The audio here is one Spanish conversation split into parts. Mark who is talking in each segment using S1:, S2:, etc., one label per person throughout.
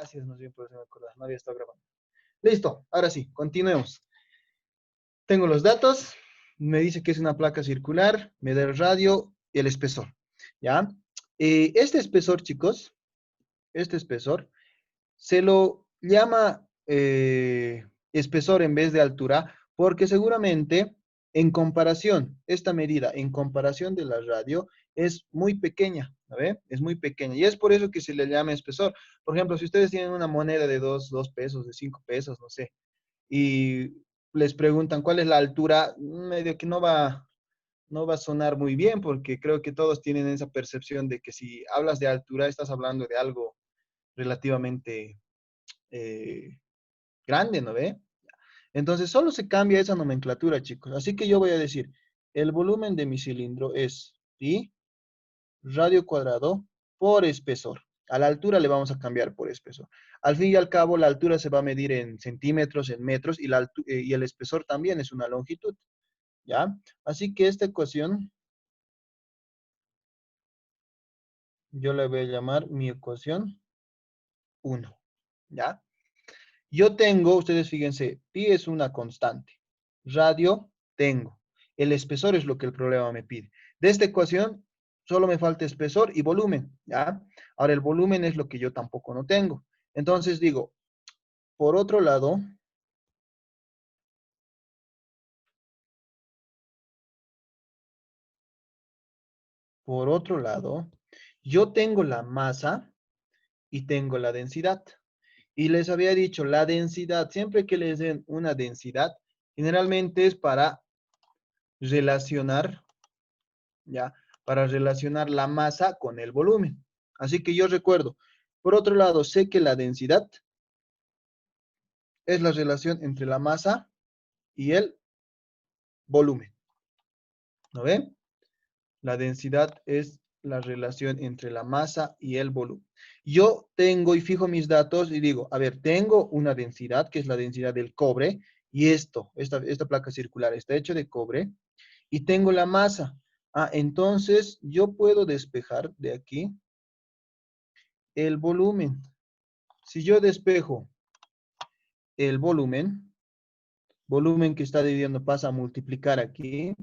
S1: Gracias, más bien por eso me acordaba, no había estado grabando. Listo, ahora sí, continuemos. Tengo los datos, me dice que es una placa circular, me da el radio y el espesor, ¿ya? Este espesor, chicos, este espesor, se lo llama espesor en vez de altura, porque seguramente en comparación, esta medida en comparación de la radio es muy pequeña, ¿no ve? Es muy pequeña y es por eso que se le llama espesor. Por ejemplo, si ustedes tienen una moneda de dos pesos, de 5 pesos, no sé, y les preguntan cuál es la altura, medio que no va a sonar muy bien, porque creo que todos tienen esa percepción de que si hablas de altura, estás hablando de algo relativamente eh, grande, ¿no ve? Entonces, solo se cambia esa nomenclatura, chicos. Así que yo voy a decir, el volumen de mi cilindro es pi radio cuadrado por espesor. A la altura le vamos a cambiar por espesor. Al fin y al cabo, la altura se va a medir en centímetros, en metros, y el espesor también es una longitud, ¿ya? Así que esta ecuación, yo le voy a llamar mi ecuación 1, ¿ya? Yo tengo, ustedes fíjense, pi es una constante. Radio tengo. El espesor es lo que el problema me pide. De esta ecuación solo me falta espesor y volumen, ¿ya? Ahora el volumen es lo que yo tampoco no tengo. Entonces digo, por otro lado, por otro lado, yo tengo la masa y tengo la densidad. Y les había dicho, la densidad, siempre que les den una densidad, generalmente es para relacionar, ¿ya? Para relacionar la masa con el volumen. Así que yo recuerdo, por otro lado, sé que la densidad es la relación entre la masa y el volumen. ¿No ven? La densidad es la relación entre la masa y el volumen. Yo tengo y fijo mis datos y digo, a ver, tengo una densidad, que es la densidad del cobre, y esta placa circular está hecha de cobre, y tengo la masa. Ah, entonces yo puedo despejar de aquí el volumen. Si yo despejo el volumen que está dividiendo pasa a multiplicar aquí,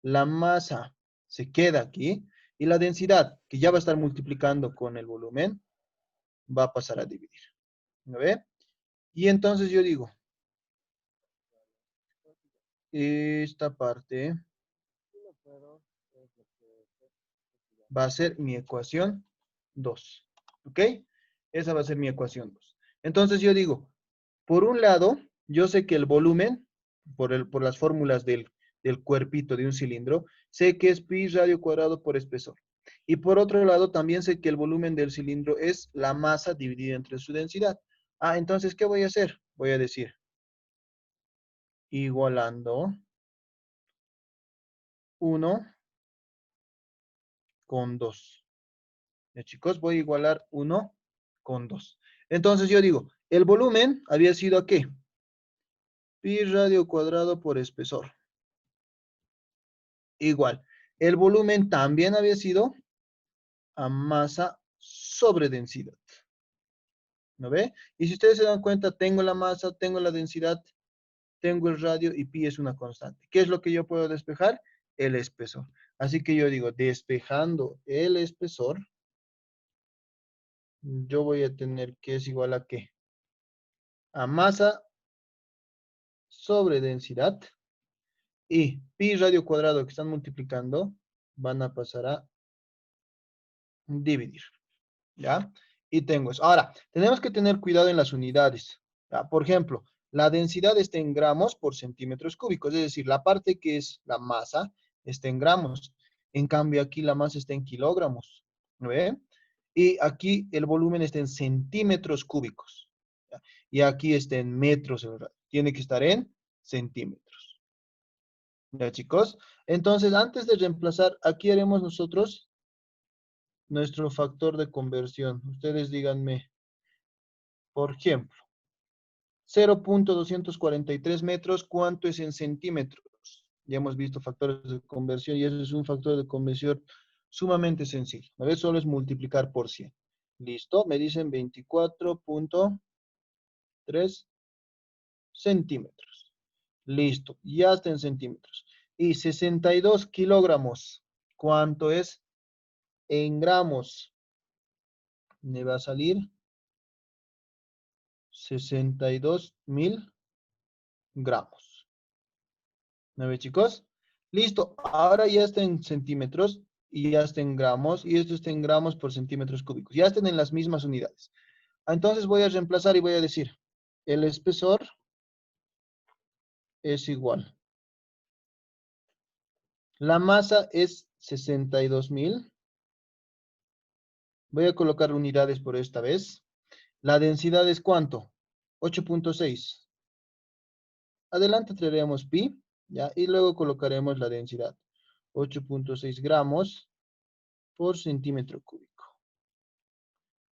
S1: la masa se queda aquí y la densidad, que ya va a estar multiplicando con el volumen, va a pasar a dividir. ¿No ve? Y entonces yo digo, esta parte va a ser mi ecuación 2. ¿Ok? Esa va a ser mi ecuación 2. Entonces yo digo, por un lado, yo sé que el volumen, por las fórmulas del cuerpito de un cilindro, sé que es pi radio cuadrado por espesor. Y por otro lado, también sé que el volumen del cilindro es la masa dividida entre su densidad. Ah, entonces, ¿qué voy a hacer? Voy a decir, igualando 1 con 2. Ya, chicos, voy a igualar 1 con 2. Entonces yo digo, el volumen había sido ¿a qué? Pi radio cuadrado por espesor. Igual. El volumen también había sido a masa sobre densidad. ¿No ve? Y si ustedes se dan cuenta, tengo la masa, tengo la densidad, tengo el radio y pi es una constante. ¿Qué es lo que yo puedo despejar? El espesor. Así que yo digo, despejando el espesor, yo voy a tener que es igual a ¿qué? A masa sobre densidad y pi radio cuadrado que están multiplicando van a pasar a dividir. ¿Ya? Y tengo eso. Ahora, tenemos que tener cuidado en las unidades. ¿Ya? Por ejemplo, la densidad está en gramos por centímetros cúbicos, es decir, la parte que es la masa está en gramos. En cambio, aquí la masa está en kilogramos. ¿No ve? Y aquí el volumen está en centímetros cúbicos. ¿Ya? Y aquí está en metros. Tiene que estar en centímetros. ¿Ya, chicos? Entonces, antes de reemplazar, aquí haremos nosotros nuestro factor de conversión. Ustedes díganme, por ejemplo, 0.243 metros, ¿cuánto es en centímetros? Ya hemos visto factores de conversión y ese es un factor de conversión sumamente sencillo. ¿No ves? Solo es multiplicar por 100. Listo, me dicen 24.3 centímetros. Listo, ya está en centímetros. Y 62 kilogramos, ¿cuánto es en gramos? Me va a salir 62.000 gramos. ¿Me ve, chicos? Listo, ahora ya está en centímetros y ya está en gramos y esto está en gramos por centímetros cúbicos. Ya están en las mismas unidades. Entonces voy a reemplazar y voy a decir, el espesor es igual. La masa es 62.000. Voy a colocar unidades por esta vez. La densidad es ¿cuánto? 8.6. Adelante traeremos pi, ¿ya? Y luego colocaremos la densidad. 8.6 gramos por centímetro cúbico.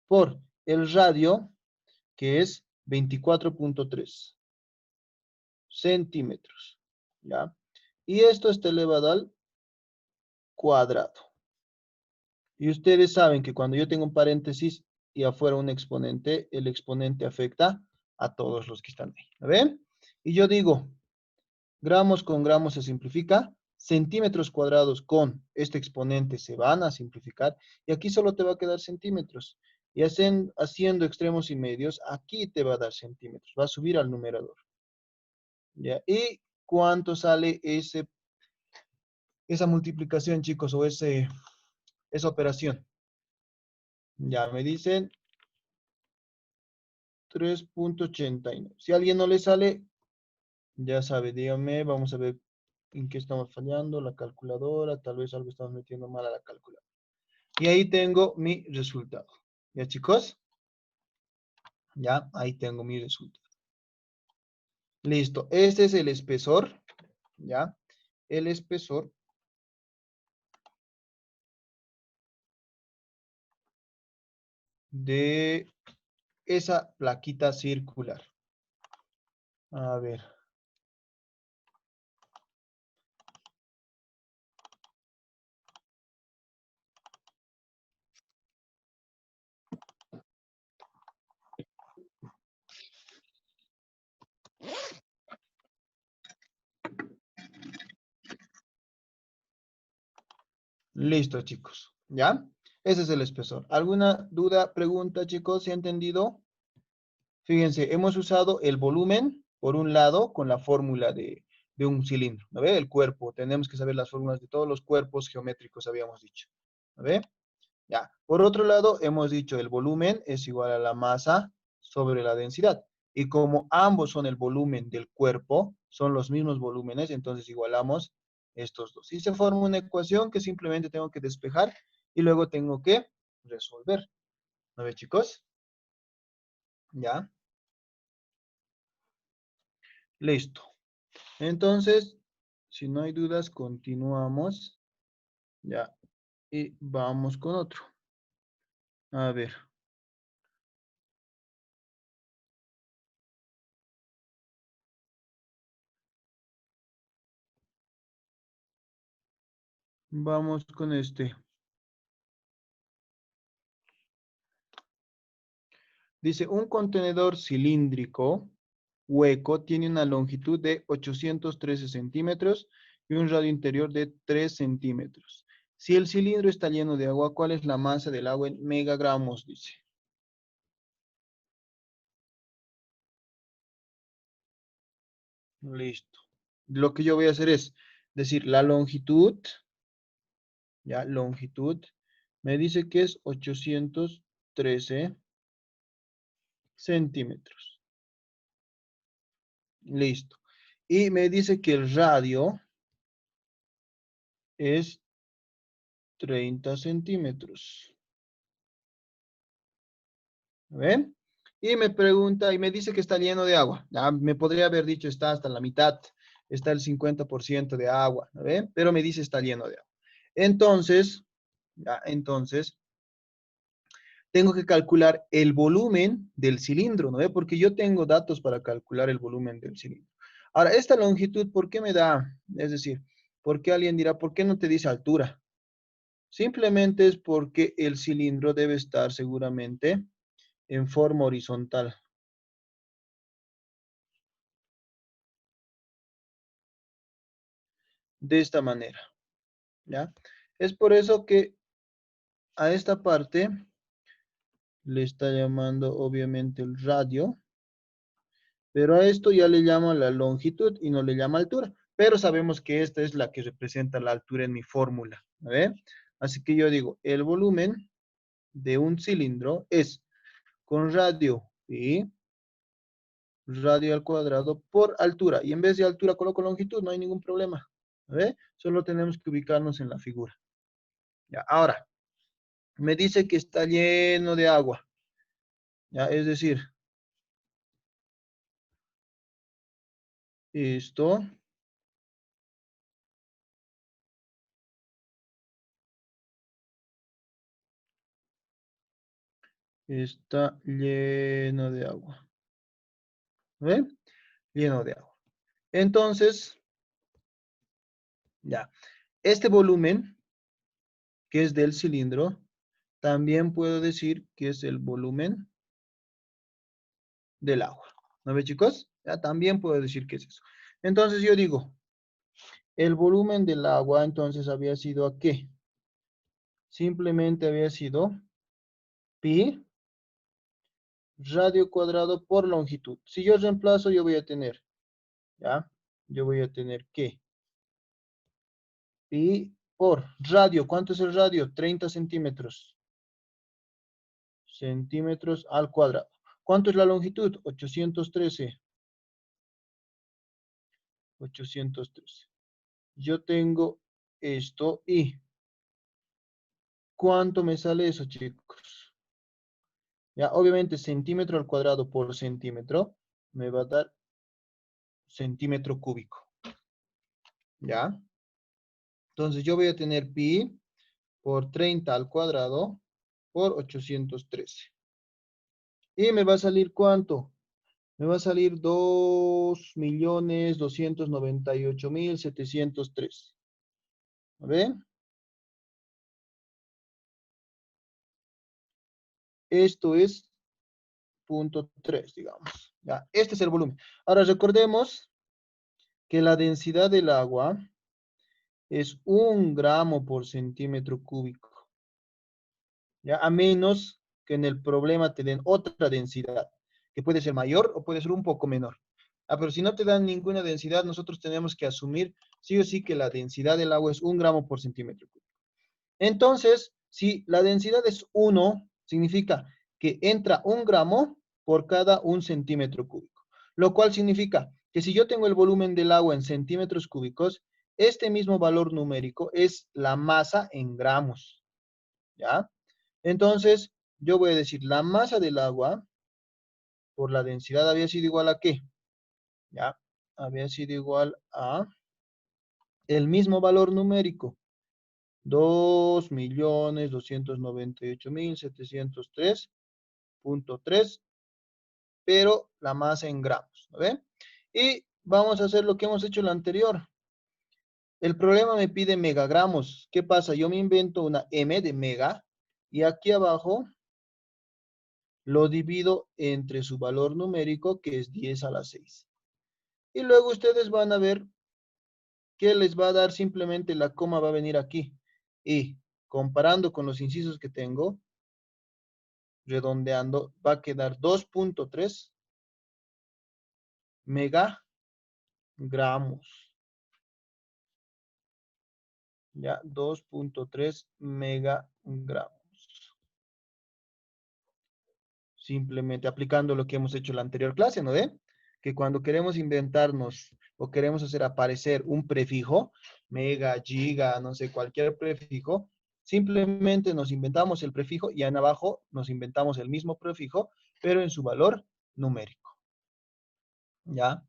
S1: Por el radio, que es 24.3 centímetros, ¿ya? Y esto está elevado al cuadrado. Y ustedes saben que cuando yo tengo un paréntesis y afuera un exponente, el exponente afecta a todos los que están ahí. ¿Lo ven? Y yo digo, gramos con gramos se simplifica, centímetros cuadrados con este exponente se van a simplificar y aquí solo te va a quedar centímetros. Y haciendo extremos y medios, aquí te va a dar centímetros, va a subir al numerador. ¿Ya? ¿Y cuánto sale esa multiplicación, chicos, o esa operación? Ya me dicen 3.89. Si a alguien no le sale, ya sabe, dígame, vamos a ver en qué estamos fallando, la calculadora, tal vez algo estamos metiendo mal a la calculadora. Y ahí tengo mi resultado. ¿Ya, chicos? Ya, ahí tengo mi resultado. Listo, este es el espesor, ¿ya? El espesor de esa plaquita circular. A ver. Listo, chicos. ¿Ya? Ese es el espesor. ¿Alguna duda, pregunta, chicos? ¿Se ha entendido? Fíjense, hemos usado el volumen, por un lado, con la fórmula de un cilindro. ¿No ve? El cuerpo. Tenemos que saber las fórmulas de todos los cuerpos geométricos, habíamos dicho. ¿No ve? Ya. Por otro lado, hemos dicho el volumen es igual a la masa sobre la densidad. Y como ambos son el volumen del cuerpo, son los mismos volúmenes, entonces igualamos estos dos. Y se forma una ecuación que simplemente tengo que despejar y luego tengo que resolver. ¿No ve, chicos? Ya. Listo. Entonces, si no hay dudas, continuamos. Ya. Y vamos con otro. A ver. Vamos con este. Dice, un contenedor cilíndrico hueco tiene una longitud de 813 centímetros y un radio interior de 3 centímetros. Si el cilindro está lleno de agua, ¿cuál es la masa del agua en megagramos? Dice. Listo. Lo que yo voy a hacer es decir la longitud, ya, longitud, me dice que es 813 centímetros. Listo. Y me dice que el radio es 30 centímetros. ¿Ven? Y me pregunta y me dice que está lleno de agua. Ya, me podría haber dicho está hasta la mitad, está el 50% de agua, ¿no ven? Pero me dice está lleno de agua. Entonces, entonces, tengo que calcular el volumen del cilindro, ¿no ve? Porque yo tengo datos para calcular el volumen del cilindro. Ahora, esta longitud, ¿por qué me da? Es decir, ¿por qué alguien dirá, ¿por qué no te dice altura? Simplemente es porque el cilindro debe estar seguramente en forma horizontal. De esta manera, ¿ya? Es por eso que a esta parte le está llamando obviamente el radio, pero a esto ya le llama la longitud y no le llama altura. Pero sabemos que esta es la que representa la altura en mi fórmula, ¿ve? Así que yo digo, el volumen de un cilindro es con radio pi, radio al cuadrado por altura. Y en vez de altura coloco longitud, no hay ningún problema, ¿ve? Solo tenemos que ubicarnos en la figura. Ya, ahora, me dice que está lleno de agua, ¿ya? Es decir, esto está lleno de agua, ¿ve? Lleno de agua. Entonces, ya, este volumen, que es del cilindro, también puedo decir que es el volumen del agua. ¿No ve, chicos? Ya también puedo decir que es eso. Entonces yo digo, el volumen del agua entonces había sido ¿a qué? Simplemente había sido pi radio cuadrado por longitud. Si yo reemplazo, yo voy a tener, ¿ya? Yo voy a tener que pi por radio. ¿Cuánto es el radio? 30 centímetros. Centímetros al cuadrado. ¿Cuánto es la longitud? 813. 813. Yo tengo esto y ¿cuánto me sale eso, chicos? Ya, obviamente centímetro al cuadrado por centímetro me va a dar centímetro cúbico. ¿Ya? Entonces yo voy a tener pi por 30 al cuadrado por 813. ¿Y me va a salir cuánto? Me va a salir 2.298.703. ¿Ven? Esto es punto 3, digamos. Ya, este es el volumen. Ahora recordemos que la densidad del agua es 1 gramo por centímetro cúbico. ¿Ya? A menos que en el problema te den otra densidad, que puede ser mayor o puede ser un poco menor. Ah, pero si no te dan ninguna densidad, nosotros tenemos que asumir sí o sí que la densidad del agua es 1 gramo por centímetro cúbico. Entonces, si la densidad es 1, significa que entra 1 gramo por cada 1 centímetro cúbico. Lo cual significa que si yo tengo el volumen del agua en centímetros cúbicos, este mismo valor numérico es la masa en gramos. ¿Ya? Entonces, yo voy a decir, la masa del agua por la densidad había sido igual a ¿qué? ¿Ya? Había sido igual a el mismo valor numérico, 2.298.703.3, pero la masa en gramos, ¿no ven? Y vamos a hacer lo que hemos hecho en la anterior. El problema me pide megagramos. ¿Qué pasa? Yo me invento una M de mega y aquí abajo lo divido entre su valor numérico, que es 10 a la 6. Y luego ustedes van a ver que les va a dar simplemente la coma va a venir aquí. Y comparando con los incisos que tengo, redondeando, va a quedar 2.3 megagramos. Ya, 2.3 megagramos. Simplemente aplicando lo que hemos hecho en la anterior clase, ¿no ve? Que cuando queremos inventarnos o queremos hacer aparecer un prefijo, mega, giga, no sé, cualquier prefijo, simplemente nos inventamos el prefijo y en abajo nos inventamos el mismo prefijo, pero en su valor numérico. ¿Ya?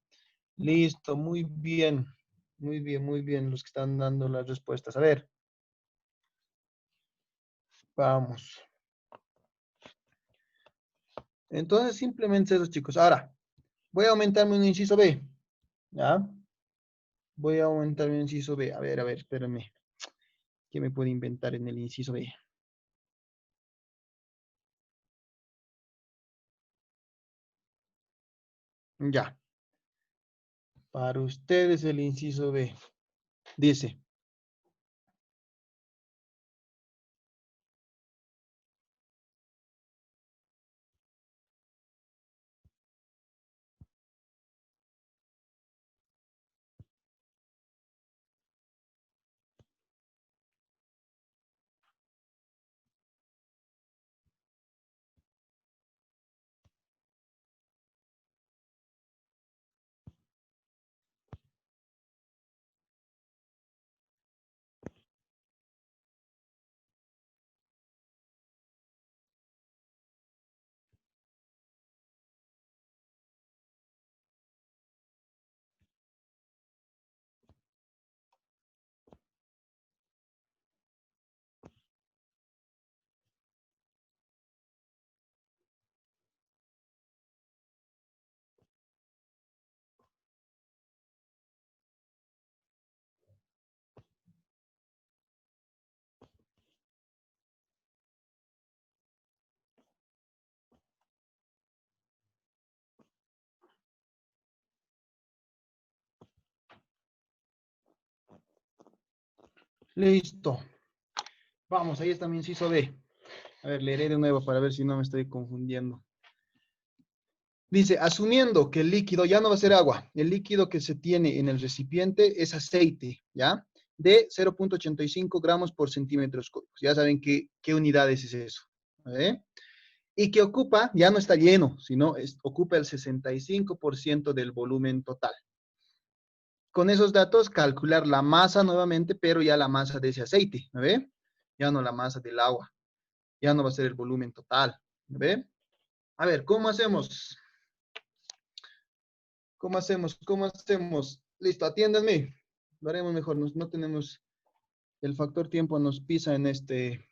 S1: Listo, muy bien. Muy bien, muy bien los que están dando las respuestas. A ver, vamos. Entonces, simplemente eso, chicos. Ahora, voy a aumentarme un inciso B. ¿Ya? Voy a aumentar mi inciso B. A ver, espérenme. ¿Qué me puede inventar en el inciso B? Ya. Para ustedes el inciso B. Dice, listo. Vamos, ahí está mi inciso B. A ver, leeré de nuevo para ver si no me estoy confundiendo. Dice, asumiendo que el líquido ya no va a ser agua, el líquido que se tiene en el recipiente es aceite, ¿ya? De 0,85 gramos por centímetros cúbicos. Ya saben qué unidades es eso. ¿Eh? Y que ocupa, ya no está lleno, sino ocupa el 65% del volumen total. Con esos datos, calcular la masa nuevamente, pero ya la masa de ese aceite, ¿me ve? Ya no la masa del agua, ya no va a ser el volumen total, ¿me ve? A ver, ¿cómo hacemos? ¿Cómo hacemos? ¿Cómo hacemos? Listo, atiéndanme. Lo haremos mejor, no tenemos, el factor tiempo nos pisa en este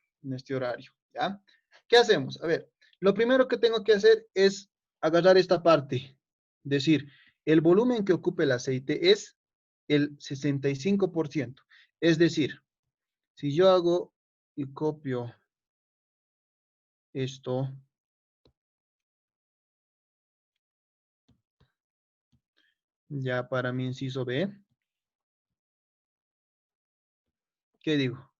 S1: horario, ¿ya? ¿Qué hacemos? A ver, lo primero que tengo que hacer es agarrar esta parte, decir, el volumen que ocupa el aceite es el 65%. Es decir, si yo hago y copio esto, ya para mi inciso B, ¿qué digo?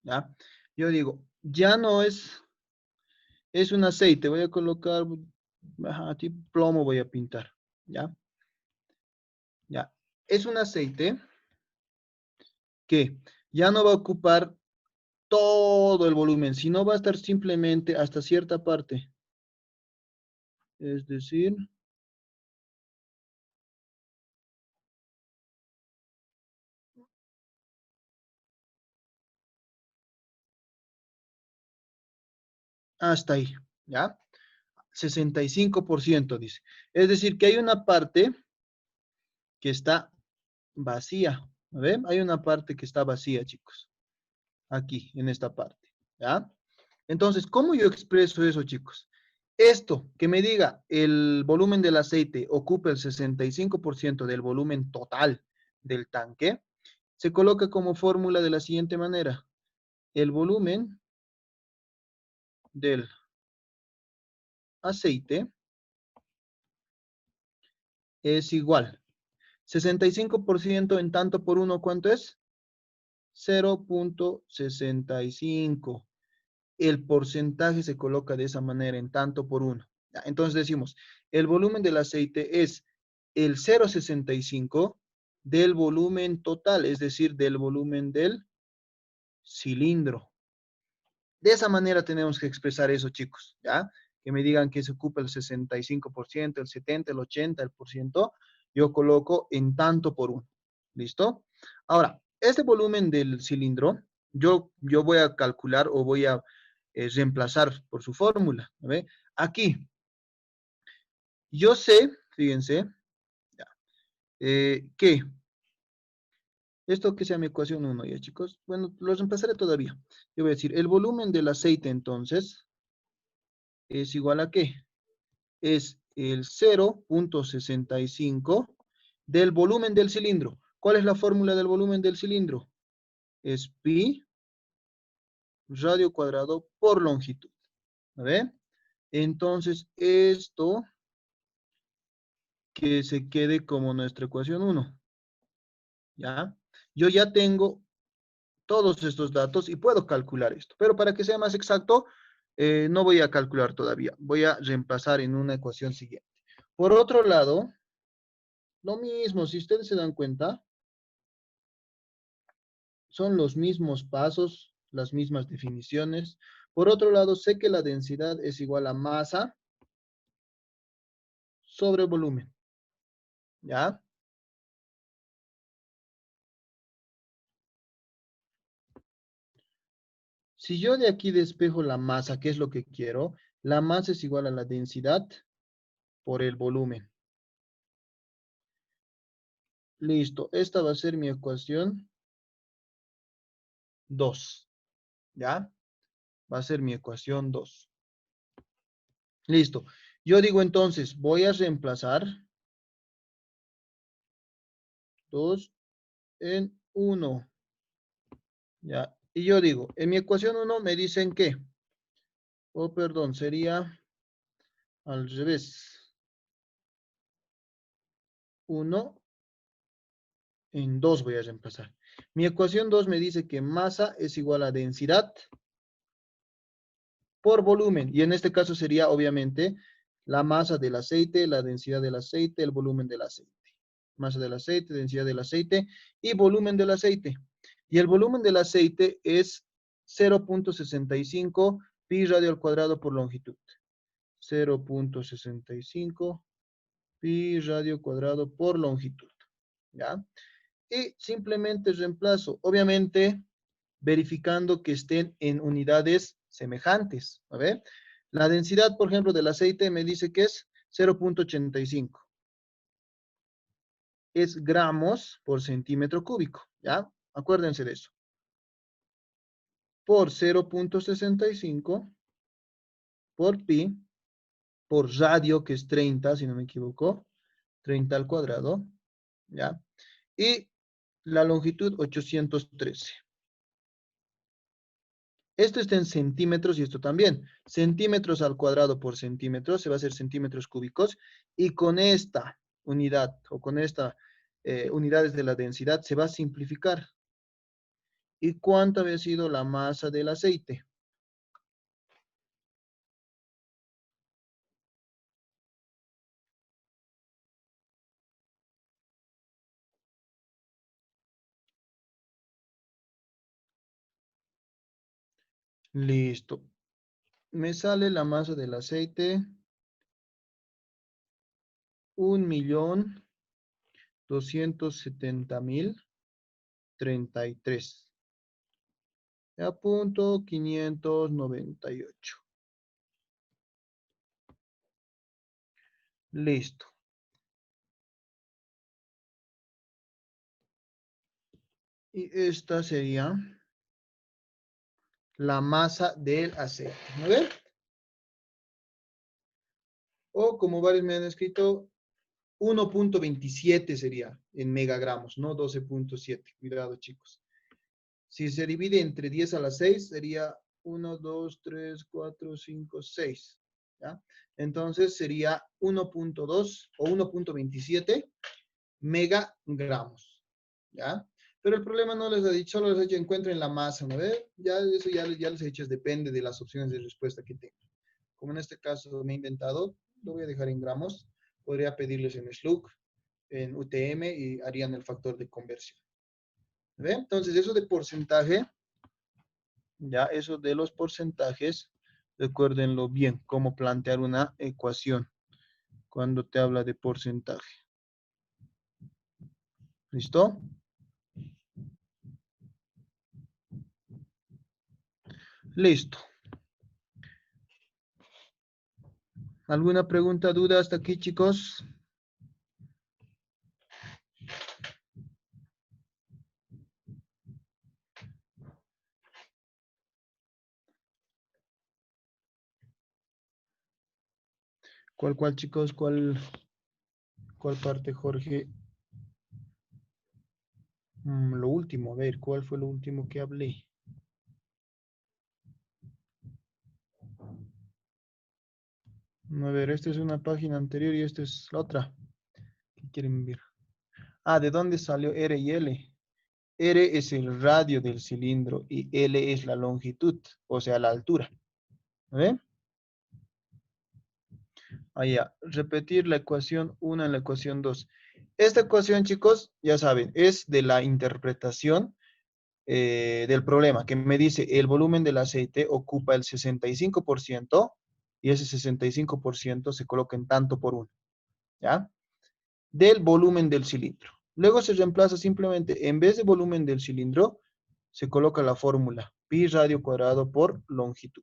S1: ¿Ya? Yo digo, ya no es un aceite, voy a colocar, ajá, tipo plomo voy a pintar, ¿ya? Ya. Es un aceite que ya no va a ocupar todo el volumen, sino va a estar simplemente hasta cierta parte. Es decir, hasta ahí, ¿ya? 65% dice. Es decir, que hay una parte que está vacía. ¿Ven? Hay una parte que está vacía, chicos. Aquí, en esta parte. ¿Ya? Entonces, ¿cómo yo expreso eso, chicos? Esto, que me diga el volumen del aceite ocupa el 65% del volumen total del tanque, se coloca como fórmula de la siguiente manera. El volumen del aceite es igual. 65% en tanto por uno, ¿cuánto es? 0,65. El porcentaje se coloca de esa manera, en tanto por uno. Entonces decimos, el volumen del aceite es el 0,65 del volumen total, es decir, del volumen del cilindro. De esa manera tenemos que expresar eso, chicos, ¿ya? Que me digan que se ocupa el 65%, el 70%, el 80%, el por ciento, yo coloco en tanto por uno. ¿Listo? Ahora, este volumen del cilindro, yo voy a calcular o voy a reemplazar por su fórmula. ¿Ve? Aquí, yo sé, fíjense, que esto que sea mi ecuación 1, ya chicos, bueno, lo reemplazaré todavía. Yo voy a decir, el volumen del aceite entonces es igual a ¿qué? Es el 0,65 del volumen del cilindro. ¿Cuál es la fórmula del volumen del cilindro? Es pi radio cuadrado por longitud. ¿A ver? Entonces, esto que se quede como nuestra ecuación 1. ¿Ya? Yo ya tengo todos estos datos y puedo calcular esto. Pero para que sea más exacto, no voy a calcular todavía. Voy a reemplazar en una ecuación siguiente. Por otro lado, lo mismo, si ustedes se dan cuenta, son los mismos pasos, las mismas definiciones. Por otro lado, sé que la densidad es igual a masa sobre volumen. ¿Ya? Si yo de aquí despejo la masa, ¿qué es lo que quiero? La masa es igual a la densidad por el volumen. Listo, esta va a ser mi ecuación 2. ¿Ya? Va a ser mi ecuación 2. Listo. Yo digo entonces, voy a reemplazar 2 en 1. ¿Ya? Y yo digo, en mi ecuación 1 me dicen que, oh, perdón, sería al revés. 1 en 2 voy a reemplazar. Mi ecuación 2 me dice que masa es igual a densidad por volumen. Y en este caso sería, obviamente, la masa del aceite, la densidad del aceite, el volumen del aceite. Masa del aceite, densidad del aceite y volumen del aceite. Y el volumen del aceite es 0.65 pi radio al cuadrado por longitud. 0.65 pi radio cuadrado por longitud. ¿Ya? Y simplemente reemplazo, obviamente verificando que estén en unidades semejantes. A ver, la densidad, por ejemplo, del aceite me dice que es 0.85. Es gramos por centímetro cúbico, ¿ya? Acuérdense de eso. Por 0.65 por pi por radio, que es 30, si no me equivoco, 30 al cuadrado, ¿ya? Y la longitud 813. Esto está en centímetros y esto también. Centímetros al cuadrado por centímetros se va a hacer centímetros cúbicos y con esta unidad o con esta unidades de la densidad se va a simplificar. ¿Y cuánto había sido la masa del aceite? Listo. Me sale la masa del aceite 1.270.033. A punto 598. Listo. Y esta sería la masa del aceite. ¿No ven? O como varios me han escrito, 1.27 sería en megagramos, no 12.7. Cuidado, chicos. Si se divide entre 10 a la 6, sería 1, 2, 3, 4, 5, 6. ¿Ya? Entonces sería 1.2 o 1.27 megagramos. ¿Ya? Pero el problema no les ha dicho, solo les ha dicho encuentren la masa, ¿no ve? Ya eso ya les he dicho, depende de las opciones de respuesta que tengan. Como en este caso me he inventado, lo voy a dejar en gramos. Podría pedirles en SLUC, en UTM y harían el factor de conversión. ¿Ve? Entonces, eso de porcentaje, ya eso de los porcentajes, recuérdenlo bien, cómo plantear una ecuación cuando te habla de porcentaje. ¿Listo? Listo. ¿Alguna pregunta, duda hasta aquí, chicos? ¿Cuál, chicos? ¿Cuál parte, Jorge? Lo último, a ver, ¿cuál fue lo último que hablé? A ver, esta es una página anterior y esta es la otra. ¿Qué quieren ver? Ah, ¿de dónde salió R y L? R es el radio del cilindro y L es la longitud, o sea, la altura. ¿Ve? Allá, repetir la ecuación 1 en la ecuación 2. Esta ecuación, chicos, ya saben, es de la interpretación del problema, que me dice el volumen del aceite ocupa el 65% y ese 65% se coloca en tanto por uno, ¿ya? Del volumen del cilindro. Luego se reemplaza simplemente, en vez de volumen del cilindro, se coloca la fórmula pi radio cuadrado por longitud.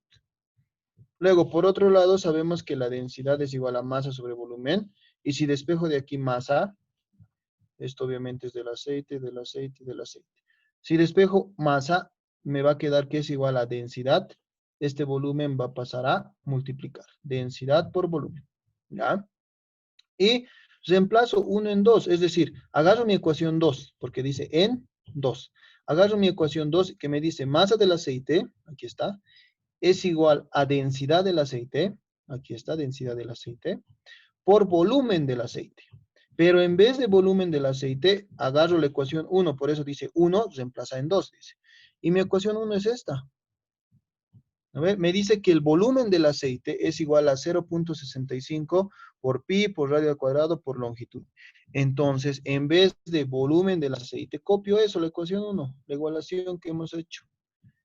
S1: Luego, por otro lado, sabemos que la densidad es igual a masa sobre volumen. Y si despejo de aquí masa, esto obviamente es del aceite, del aceite, del aceite. Si despejo masa, me va a quedar que es igual a densidad. Este volumen va a pasar a multiplicar. Densidad por volumen. ¿Ya? Y reemplazo 1 en 2, es decir, agarro mi ecuación 2, porque dice en 2. Agarro mi ecuación 2 que me dice masa del aceite, aquí está, es igual a densidad del aceite, aquí está, densidad del aceite, por volumen del aceite. Pero en vez de volumen del aceite, agarro la ecuación 1, por eso dice 1, reemplaza en 2, dice. Y mi ecuación 1 es esta. A ver, me dice que el volumen del aceite es igual a 0.65 por pi por radio al cuadrado por longitud. Entonces, en vez de volumen del aceite, copio eso, la ecuación 1, la igualación que hemos hecho.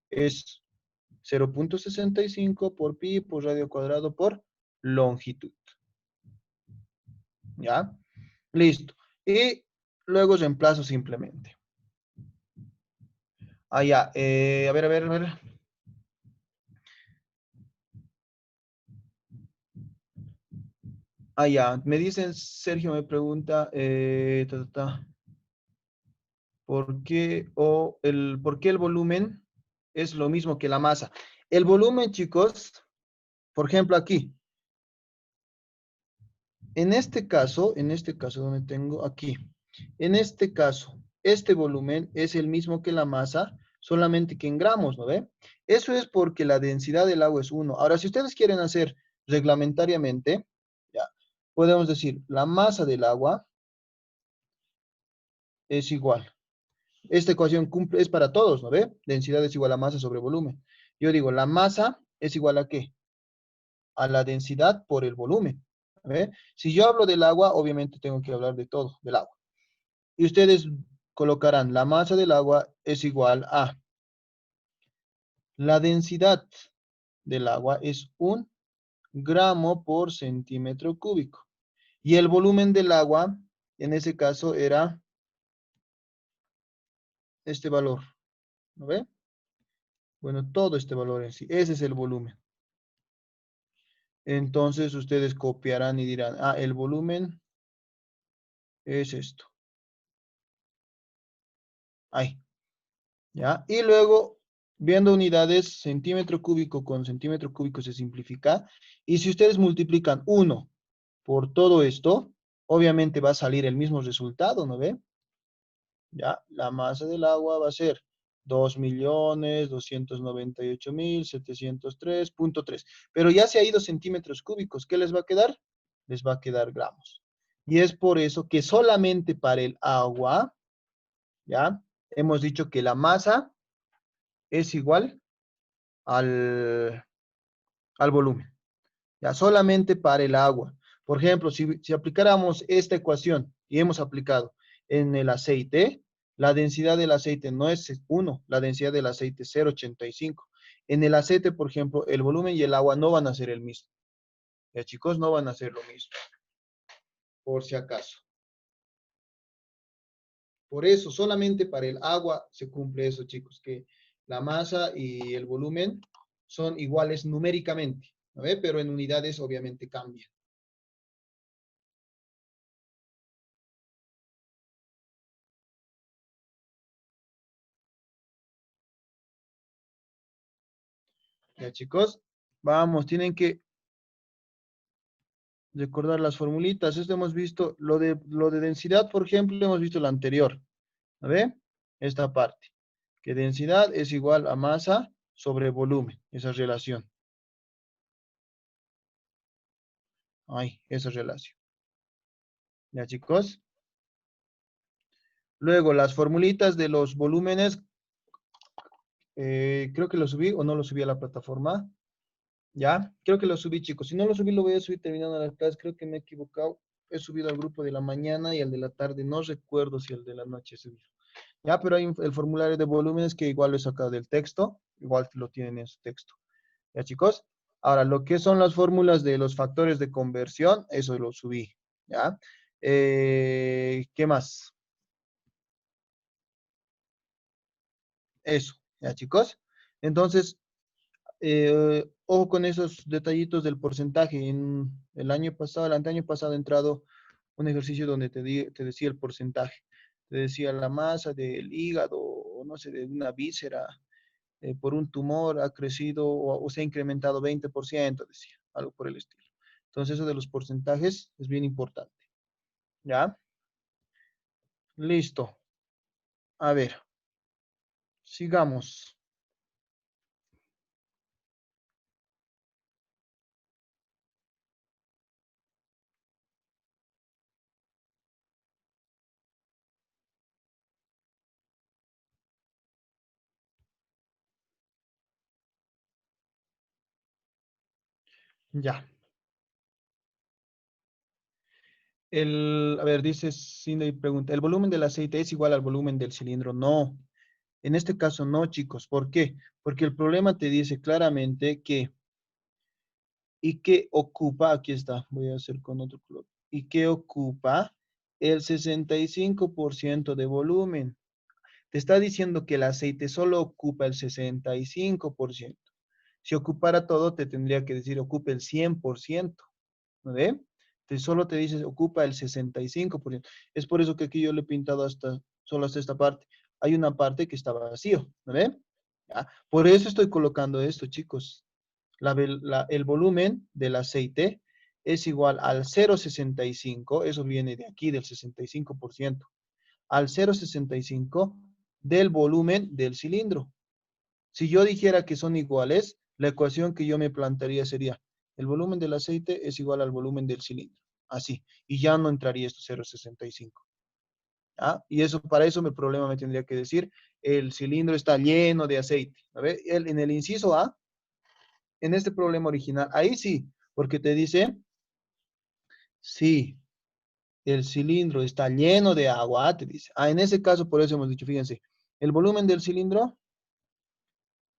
S1: Es 0.65 por pi por radio cuadrado por longitud. ¿Ya? Listo. Y luego reemplazo simplemente. Ah, ya. A ver, a ver, a ver. Ah, ya. Me dicen, Sergio me pregunta, ¿por qué el volumen es lo mismo que la masa? El volumen, chicos, por ejemplo, aquí, en este caso, donde tengo aquí, en este caso, este volumen es el mismo que la masa, solamente que en gramos, ¿no ve? Eso es porque la densidad del agua es 1. Ahora, si ustedes quieren hacer reglamentariamente, ya, podemos decir, la masa del agua es igual. Esta ecuación cumple, es para todos, ¿no ve? Densidad es igual a masa sobre volumen. Yo digo, la masa es igual a ¿qué? A la densidad por el volumen. ¿Ve? Si yo hablo del agua, obviamente tengo que hablar de todo, del agua. Y ustedes colocarán la masa del agua es igual a la densidad del agua es 1 gramo por centímetro cúbico. Y el volumen del agua, en ese caso, era este valor. ¿No ve? Bueno, todo este valor en sí. Ese es el volumen. Entonces ustedes copiarán y dirán, ah, el volumen es esto. Ahí. ¿Ya? Y luego, viendo unidades, centímetro cúbico con centímetro cúbico se simplifica. Y si ustedes multiplican 1 por todo esto, obviamente va a salir el mismo resultado, ¿no ve? Ya, la masa del agua va a ser 2.298.703.3. Pero ya se ha ido centímetros cúbicos. ¿Qué les va a quedar? Les va a quedar gramos. Y es por eso que solamente para el agua, ¿ya? Hemos dicho que la masa es igual al, al volumen. Ya, solamente para el agua. Por ejemplo, si aplicáramos esta ecuación y hemos aplicado en el aceite, la densidad del aceite no es 1, la densidad del aceite es 0.85. En el aceite, por ejemplo, el volumen y el agua no van a ser el mismo. Ya, chicos, no van a ser lo mismo, por si acaso. Por eso, solamente para el agua se cumple eso, chicos, que la masa y el volumen son iguales numéricamente, ¿no ve? Pero en unidades obviamente cambian. Ya, chicos, vamos, tienen que recordar las formulitas. Esto hemos visto, lo de densidad, por ejemplo, hemos visto lo anterior. ¿A ver? Esta parte. Que densidad es igual a masa sobre volumen, esa relación. Ay, esa relación. ¿Ya, chicos? Luego, las formulitas de los volúmenes, creo que lo subí o no lo subí a la plataforma. ¿Ya? Creo que lo subí, chicos. Si no lo subí, lo voy a subir terminando la clase. Creo que me he equivocado. He subido al grupo de la mañana y al de la tarde. No recuerdo si el de la noche he subido. Ya, pero hay el formulario de volúmenes que igual lo he sacado del texto. Igual lo tienen en su texto. ¿Ya, chicos? Ahora, lo que son las fórmulas de los factores de conversión, eso lo subí. ¿Ya? ¿Qué más? Eso. ¿Ya, chicos? Entonces, ojo con esos detallitos del porcentaje. En el año pasado, el anteaño pasado, ha entrado un ejercicio donde te decía el porcentaje. Te decía la masa del hígado, o no sé, de una víscera, por un tumor ha crecido o se ha incrementado 20%, decía, algo por el estilo. Entonces, eso de los porcentajes es bien importante. ¿Ya? Listo. A ver, sigamos. Ya. A ver, dice Cindy pregunta, ¿el volumen del aceite es igual al volumen del cilindro? No. En este caso no, chicos. ¿Por qué? Porque el problema te dice claramente que, y que ocupa, aquí está, voy a hacer con otro color, y que ocupa el 65% de volumen. Te está diciendo que el aceite solo ocupa el 65%. Si ocupara todo, te tendría que decir ocupa el 100%. ¿No ve? Solo te dice ocupa el 65%. Es por eso que aquí yo le he pintado solo hasta esta parte. Hay una parte que está vacío, ¿no ve? ¿Ya? Por eso estoy colocando esto, chicos. El volumen del aceite es igual al 0,65, eso viene de aquí, del 65%, al 0,65 del volumen del cilindro. Si yo dijera que son iguales, la ecuación que yo me plantearía sería, el volumen del aceite es igual al volumen del cilindro. Así. Y ya no entraría esto 0,65. ¿Ah? Y eso, para eso mi problema me tendría que decir, el cilindro está lleno de aceite. A ver, en el inciso A, en este problema original, ahí sí, porque te dice, sí, el cilindro está lleno de agua, te dice. Ah, en ese caso, por eso hemos dicho, fíjense, el volumen del cilindro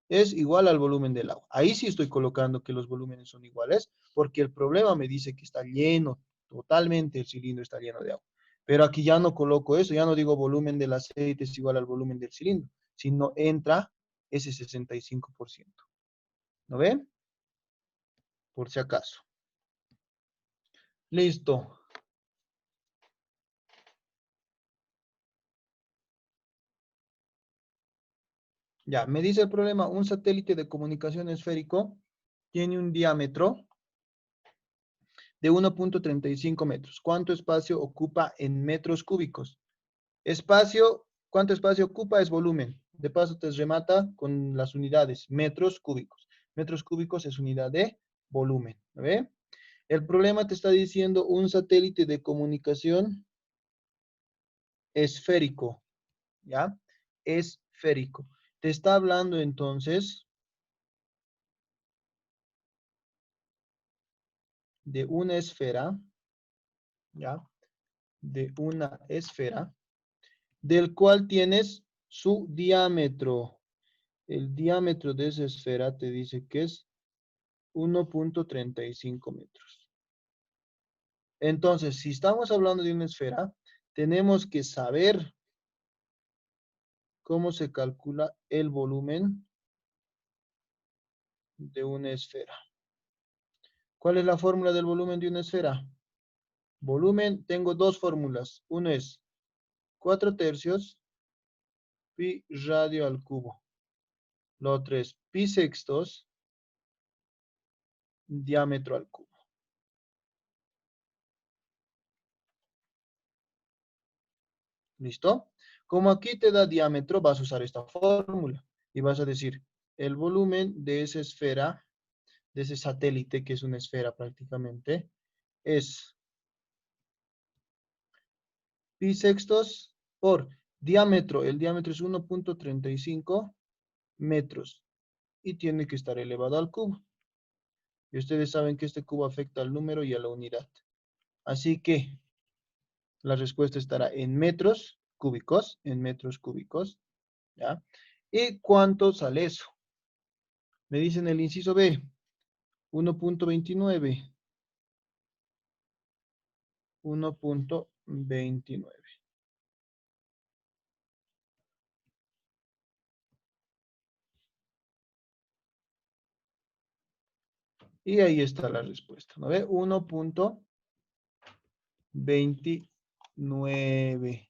S1: es igual al volumen del agua. Ahí sí estoy colocando que los volúmenes son iguales, porque el problema me dice que está lleno, totalmente el cilindro está lleno de agua. Pero aquí ya no coloco eso, ya no digo volumen del aceite es igual al volumen del cilindro, sino entra ese 65%. ¿No ven? Por si acaso. Listo. Ya, me dice el problema, un satélite de comunicación esférico tiene un diámetro de 1,35 metros. ¿Cuánto espacio ocupa en metros cúbicos? Espacio, ¿cuánto espacio ocupa? Es volumen. De paso te remata con las unidades, metros cúbicos. Metros cúbicos es unidad de volumen. ¿Ve? El problema te está diciendo un satélite de comunicación esférico. ¿Ya? Esférico. Te está hablando entonces de una esfera, ¿ya? De una esfera, del cual tienes su diámetro. El diámetro de esa esfera te dice que es 1,35 metros. Entonces, si estamos hablando de una esfera, tenemos que saber cómo se calcula el volumen de una esfera. ¿Cuál es la fórmula del volumen de una esfera? Volumen, tengo dos fórmulas. Uno es 4 tercios pi radio al cubo. Lo otro es pi sextos diámetro al cubo. ¿Listo? Como aquí te da diámetro, vas a usar esta fórmula y vas a decir el volumen de esa esfera, de ese satélite que es una esfera prácticamente, es pi sextos por diámetro. El diámetro es 1.35 metros y tiene que estar elevado al cubo. Y ustedes saben que este cubo afecta al número y a la unidad. Así que la respuesta estará en metros cúbicos, ¿ya? ¿Y cuánto sale eso? Me dicen el inciso B, 1.29. 1.29. Y ahí está la respuesta, ¿no ve? 1.29.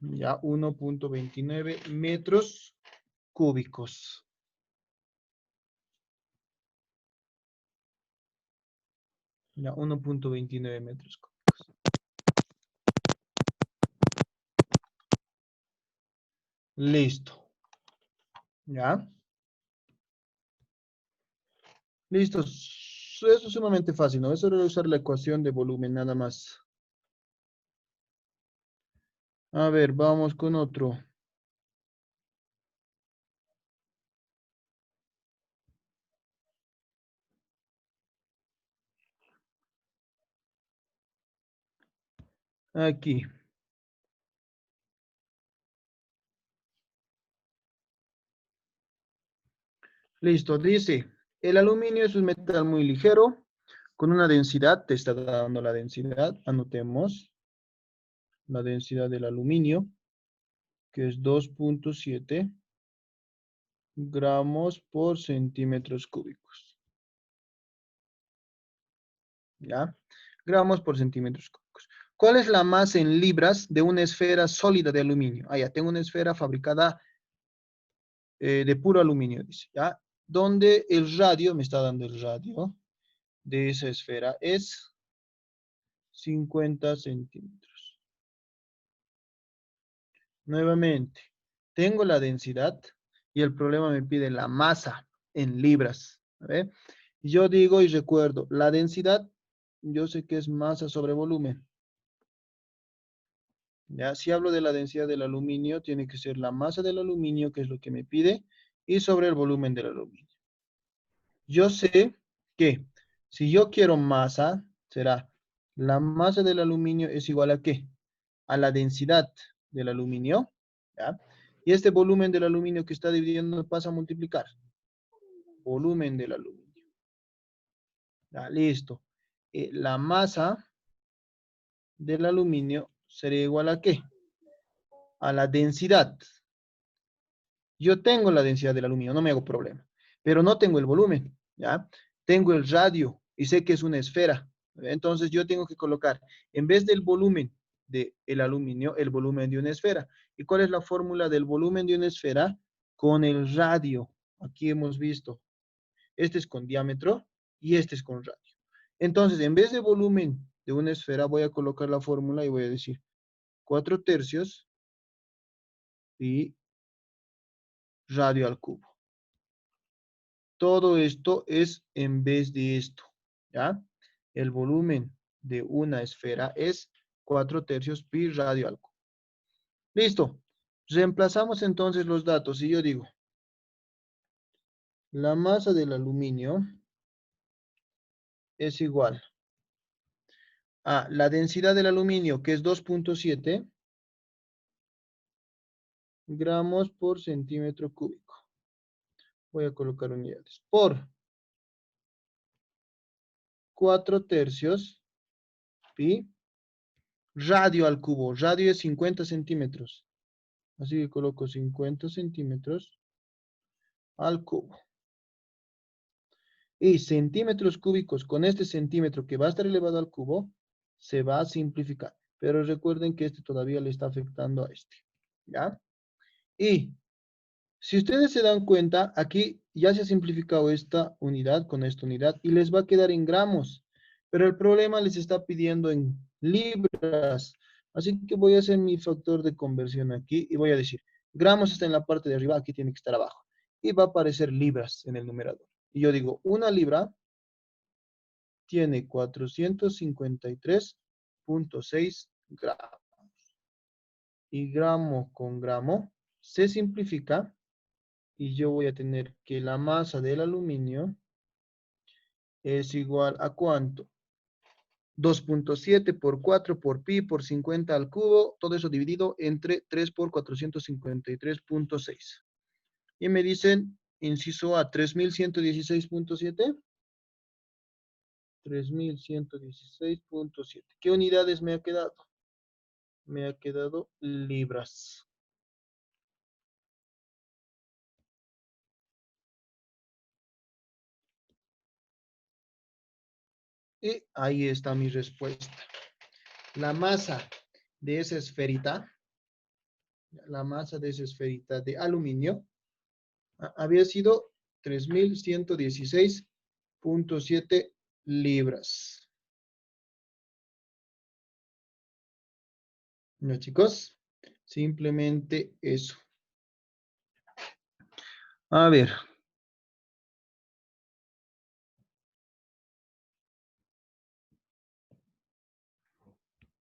S1: Ya, 1.29 metros cúbicos. Ya, 1.29 metros cúbicos. Listo. ¿Ya? Listo. Eso es sumamente fácil, ¿no? Eso era usar la ecuación de volumen nada más. A ver, vamos con otro. Aquí. Listo. Dice, el aluminio es un metal muy ligero, con una densidad, te está dando la densidad, anotemos la densidad del aluminio, que es 2.7 gramos por centímetros cúbicos. ¿Ya? Gramos por centímetros cúbicos. ¿Cuál es la masa en libras de una esfera sólida de aluminio? Ah, ya, tengo una esfera fabricada de puro aluminio, dice, ¿ya? Donde el radio, me está dando el radio de esa esfera, es 50 centímetros. Nuevamente, tengo la densidad y el problema me pide la masa en libras. ¿Ve? Yo digo y recuerdo, la densidad, yo sé que es masa sobre volumen. Ya, si hablo de la densidad del aluminio, tiene que ser la masa del aluminio, que es lo que me pide, y sobre el volumen del aluminio. Yo sé que si yo quiero masa, será la masa del aluminio es igual a ¿qué? A la densidad del aluminio, ¿ya? Y este volumen del aluminio que está dividiendo pasa a multiplicar. Volumen del aluminio. Ya, listo. La masa del aluminio sería igual a ¿qué? A la densidad. Yo tengo la densidad del aluminio, no me hago problema, pero no tengo el volumen, ¿ya? Tengo el radio y sé que es una esfera. Entonces yo tengo que colocar, en vez del volumen del aluminio, el volumen de una esfera. ¿Y cuál es la fórmula del volumen de una esfera? Con el radio. Aquí hemos visto, este es con diámetro y este es con radio. Entonces, en vez de volumen de una esfera, voy a colocar la fórmula y voy a decir 4 tercios y radio al cubo. Todo esto es en vez de esto, ¿ya? El volumen de una esfera es 4 tercios pi radio al cubo. Listo. Reemplazamos entonces los datos y yo digo, la masa del aluminio es igual a la densidad del aluminio, que es 2.7 gramos por centímetro cúbico. Voy a colocar unidades. Por 4 tercios pi radio al cubo. Radio es 50 centímetros. Así que coloco 50 centímetros al cubo. Y centímetros cúbicos con este centímetro que va a estar elevado al cubo, se va a simplificar. Pero recuerden que este todavía le está afectando a este. ¿Ya? Y si ustedes se dan cuenta, aquí ya se ha simplificado esta unidad con esta unidad y les va a quedar en gramos. Pero el problema les está pidiendo en libras. Así que voy a hacer mi factor de conversión aquí y voy a decir, gramos está en la parte de arriba, aquí tiene que estar abajo. Y va a aparecer libras en el numerador. Y yo digo, una libra tiene 453,6 gramos. Y gramo con gramo se simplifica y yo voy a tener que la masa del aluminio es igual a ¿cuánto? 2,7 por 4 por pi por 50 al cubo, todo eso dividido entre 3 por 453,6. Y me dicen, inciso A, 3116,7. 3116,7. ¿Qué unidades me ha quedado? Me ha quedado libras. Y ahí está mi respuesta. La masa de esa esferita, la masa de esa esferita de aluminio, había sido 3116,7 libras. ¿No, chicos? Simplemente eso. A ver.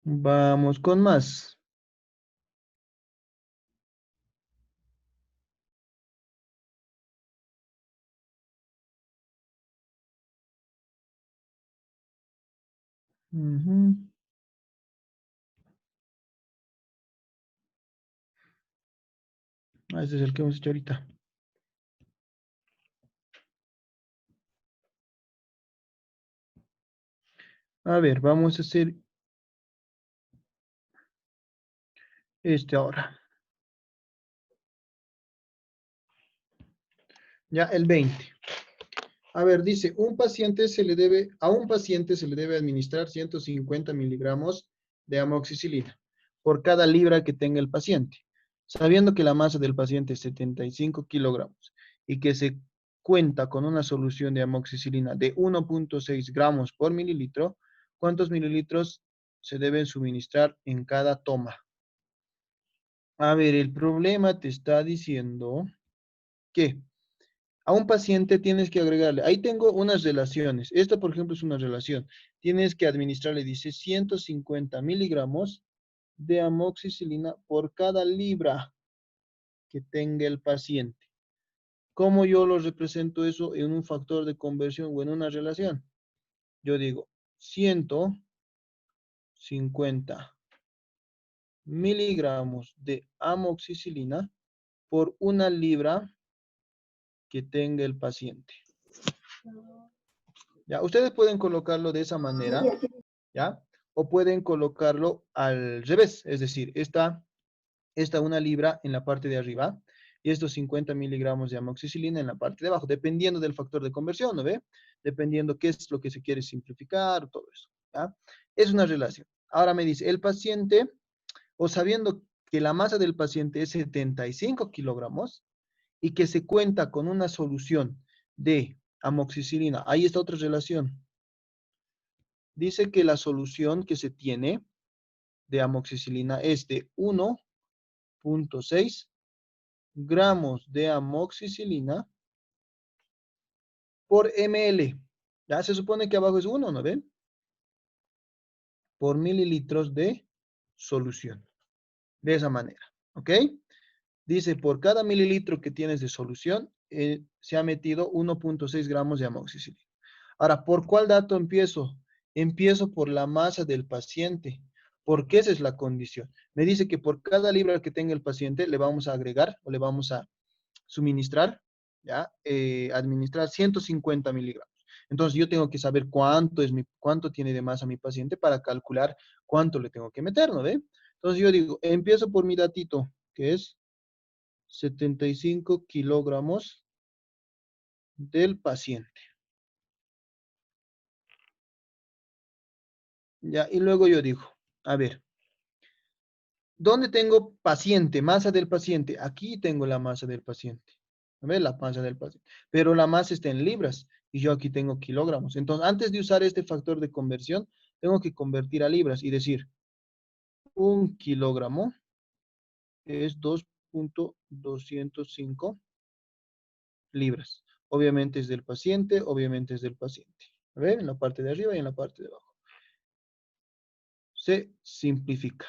S1: Vamos con más. Ujú. Este es el que hemos hecho ahorita. A ver, vamos a hacer este ahora. Ya, el 20. A ver, dice, a un paciente se le debe administrar 150 miligramos de amoxicilina por cada libra que tenga el paciente, sabiendo que la masa del paciente es 75 kilogramos y que se cuenta con una solución de amoxicilina de 1,6 gramos por mililitro. ¿Cuántos mililitros se deben suministrar en cada toma? A ver, el problema te está diciendo que a un paciente tienes que agregarle, ahí tengo unas relaciones. Esta, por ejemplo, es una relación. Tienes que administrarle, dice, 150 miligramos de amoxicilina por cada libra que tenga el paciente. ¿Cómo yo lo represento eso en un factor de conversión o en una relación? Yo digo 150 miligramos de amoxicilina por una libra que tenga el paciente. ¿Ya? Ustedes pueden colocarlo de esa manera, ¿ya? O pueden colocarlo al revés, es decir, esta una libra en la parte de arriba y estos 50 miligramos de amoxicilina en la parte de abajo, dependiendo del factor de conversión, ¿no ve? Dependiendo qué es lo que se quiere simplificar, todo eso, ¿ya? Es una relación. Ahora me dice, el paciente, o sabiendo que la masa del paciente es 75 kilogramos y que se cuenta con una solución de amoxicilina, ahí está otra relación. Dice que la solución que se tiene de amoxicilina es de 1,6 gramos de amoxicilina por ml. Ya se supone que abajo es 1, ¿no ven? Por mililitros de solución. De esa manera, ¿ok? Dice, por cada mililitro que tienes de solución, se ha metido 1,6 gramos de amoxicilina. Ahora, ¿por cuál dato empiezo? Empiezo por la masa del paciente, porque esa es la condición. Me dice que por cada libra que tenga el paciente le vamos a agregar o le vamos a suministrar, ¿ya? Administrar 150 miligramos. Entonces yo tengo que saber cuánto tiene de masa mi paciente para calcular cuánto le tengo que meter, ¿no ve? Entonces yo digo, empiezo por mi datito, que es 75 kilogramos del paciente. Ya, y luego yo digo, a ver, ¿dónde tengo paciente? Masa del paciente. Aquí tengo la masa del paciente. A ver, la masa del paciente. Pero la masa está en libras y yo aquí tengo kilogramos. Entonces, antes de usar este factor de conversión, tengo que convertir a libras y decir, un kilogramo es 2,205 libras. Obviamente es del paciente, obviamente es del paciente. ¿Ven? En la parte de arriba y en la parte de abajo. Se simplifica.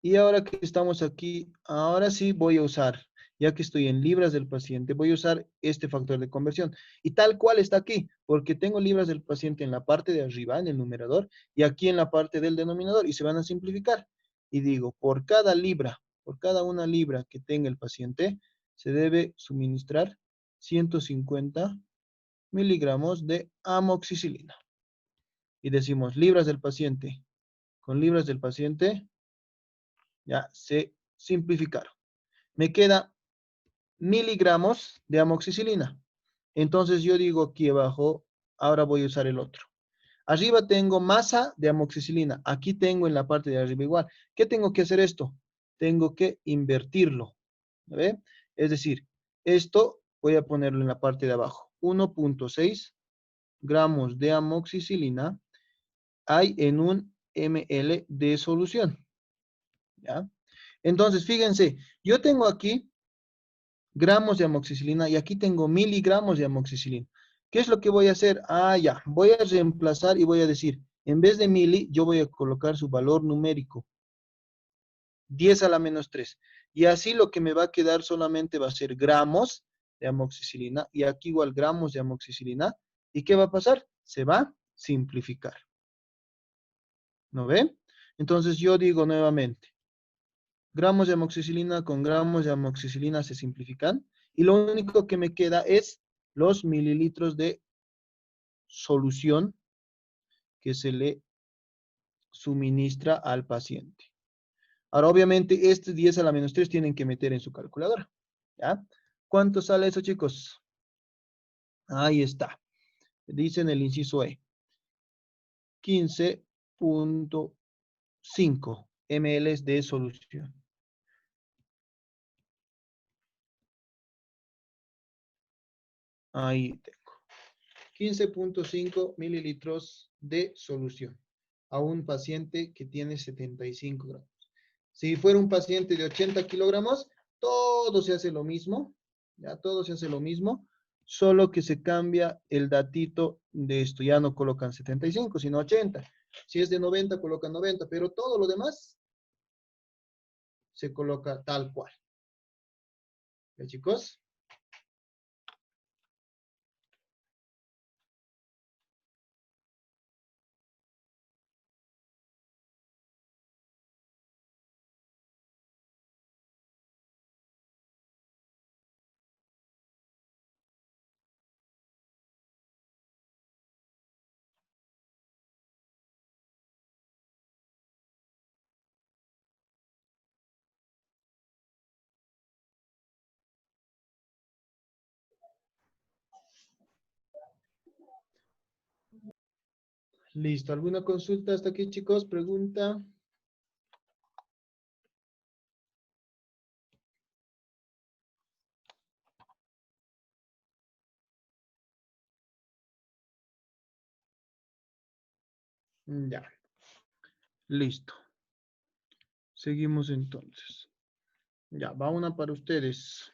S1: Y ahora que estamos aquí, ahora sí voy a usar, ya que estoy en libras del paciente, voy a usar este factor de conversión. Y tal cual está aquí, porque tengo libras del paciente en la parte de arriba, en el numerador, y aquí en la parte del denominador, y se van a simplificar. Y digo, por cada libra, por cada una libra que tenga el paciente, se debe suministrar 150 miligramos de amoxicilina. Y decimos libras del paciente, con libras del paciente, ya se simplificaron. Me queda miligramos de amoxicilina. Entonces yo digo aquí abajo, ahora voy a usar el otro. Arriba tengo masa de amoxicilina. Aquí tengo en la parte de arriba igual. ¿Qué tengo que hacer esto? Tengo que invertirlo. ¿Ve? Es decir, esto voy a ponerlo en la parte de abajo. 1.6 gramos de amoxicilina hay en un ml de solución. ¿Ya? Entonces, fíjense, yo tengo aquí gramos de amoxicilina y aquí tengo miligramos de amoxicilina. ¿Qué es lo que voy a hacer? Ah, ya, voy a reemplazar y voy a decir, en vez de mili, yo voy a colocar su valor numérico, 10 a la menos 3. Y así lo que me va a quedar solamente va a ser gramos de amoxicilina y aquí igual gramos de amoxicilina. ¿Y qué va a pasar? Se va a simplificar. ¿No ven? Entonces yo digo nuevamente, gramos de amoxicilina con gramos de amoxicilina se simplifican y lo único que me queda es los mililitros de solución que se le suministra al paciente. Ahora, obviamente, este 10 a la menos 3 tienen que meter en su calculadora. ¿Ya? ¿Cuánto sale eso, chicos? Ahí está. Dice en el inciso E. 15.5 ml de solución. Ahí tengo. 15.5 mililitros de solución a un paciente que tiene 75 gramos. Si fuera un paciente de 80 kilogramos, todo se hace lo mismo, ya todo se hace lo mismo, solo que se cambia el datito de esto, ya no colocan 75, sino 80. Si es de 90, colocan 90, pero todo lo demás se coloca tal cual. ¿Ya, chicos? Listo. ¿Alguna consulta hasta aquí, chicos? ¿Pregunta? Ya. Listo. Seguimos entonces. Ya, va una para ustedes.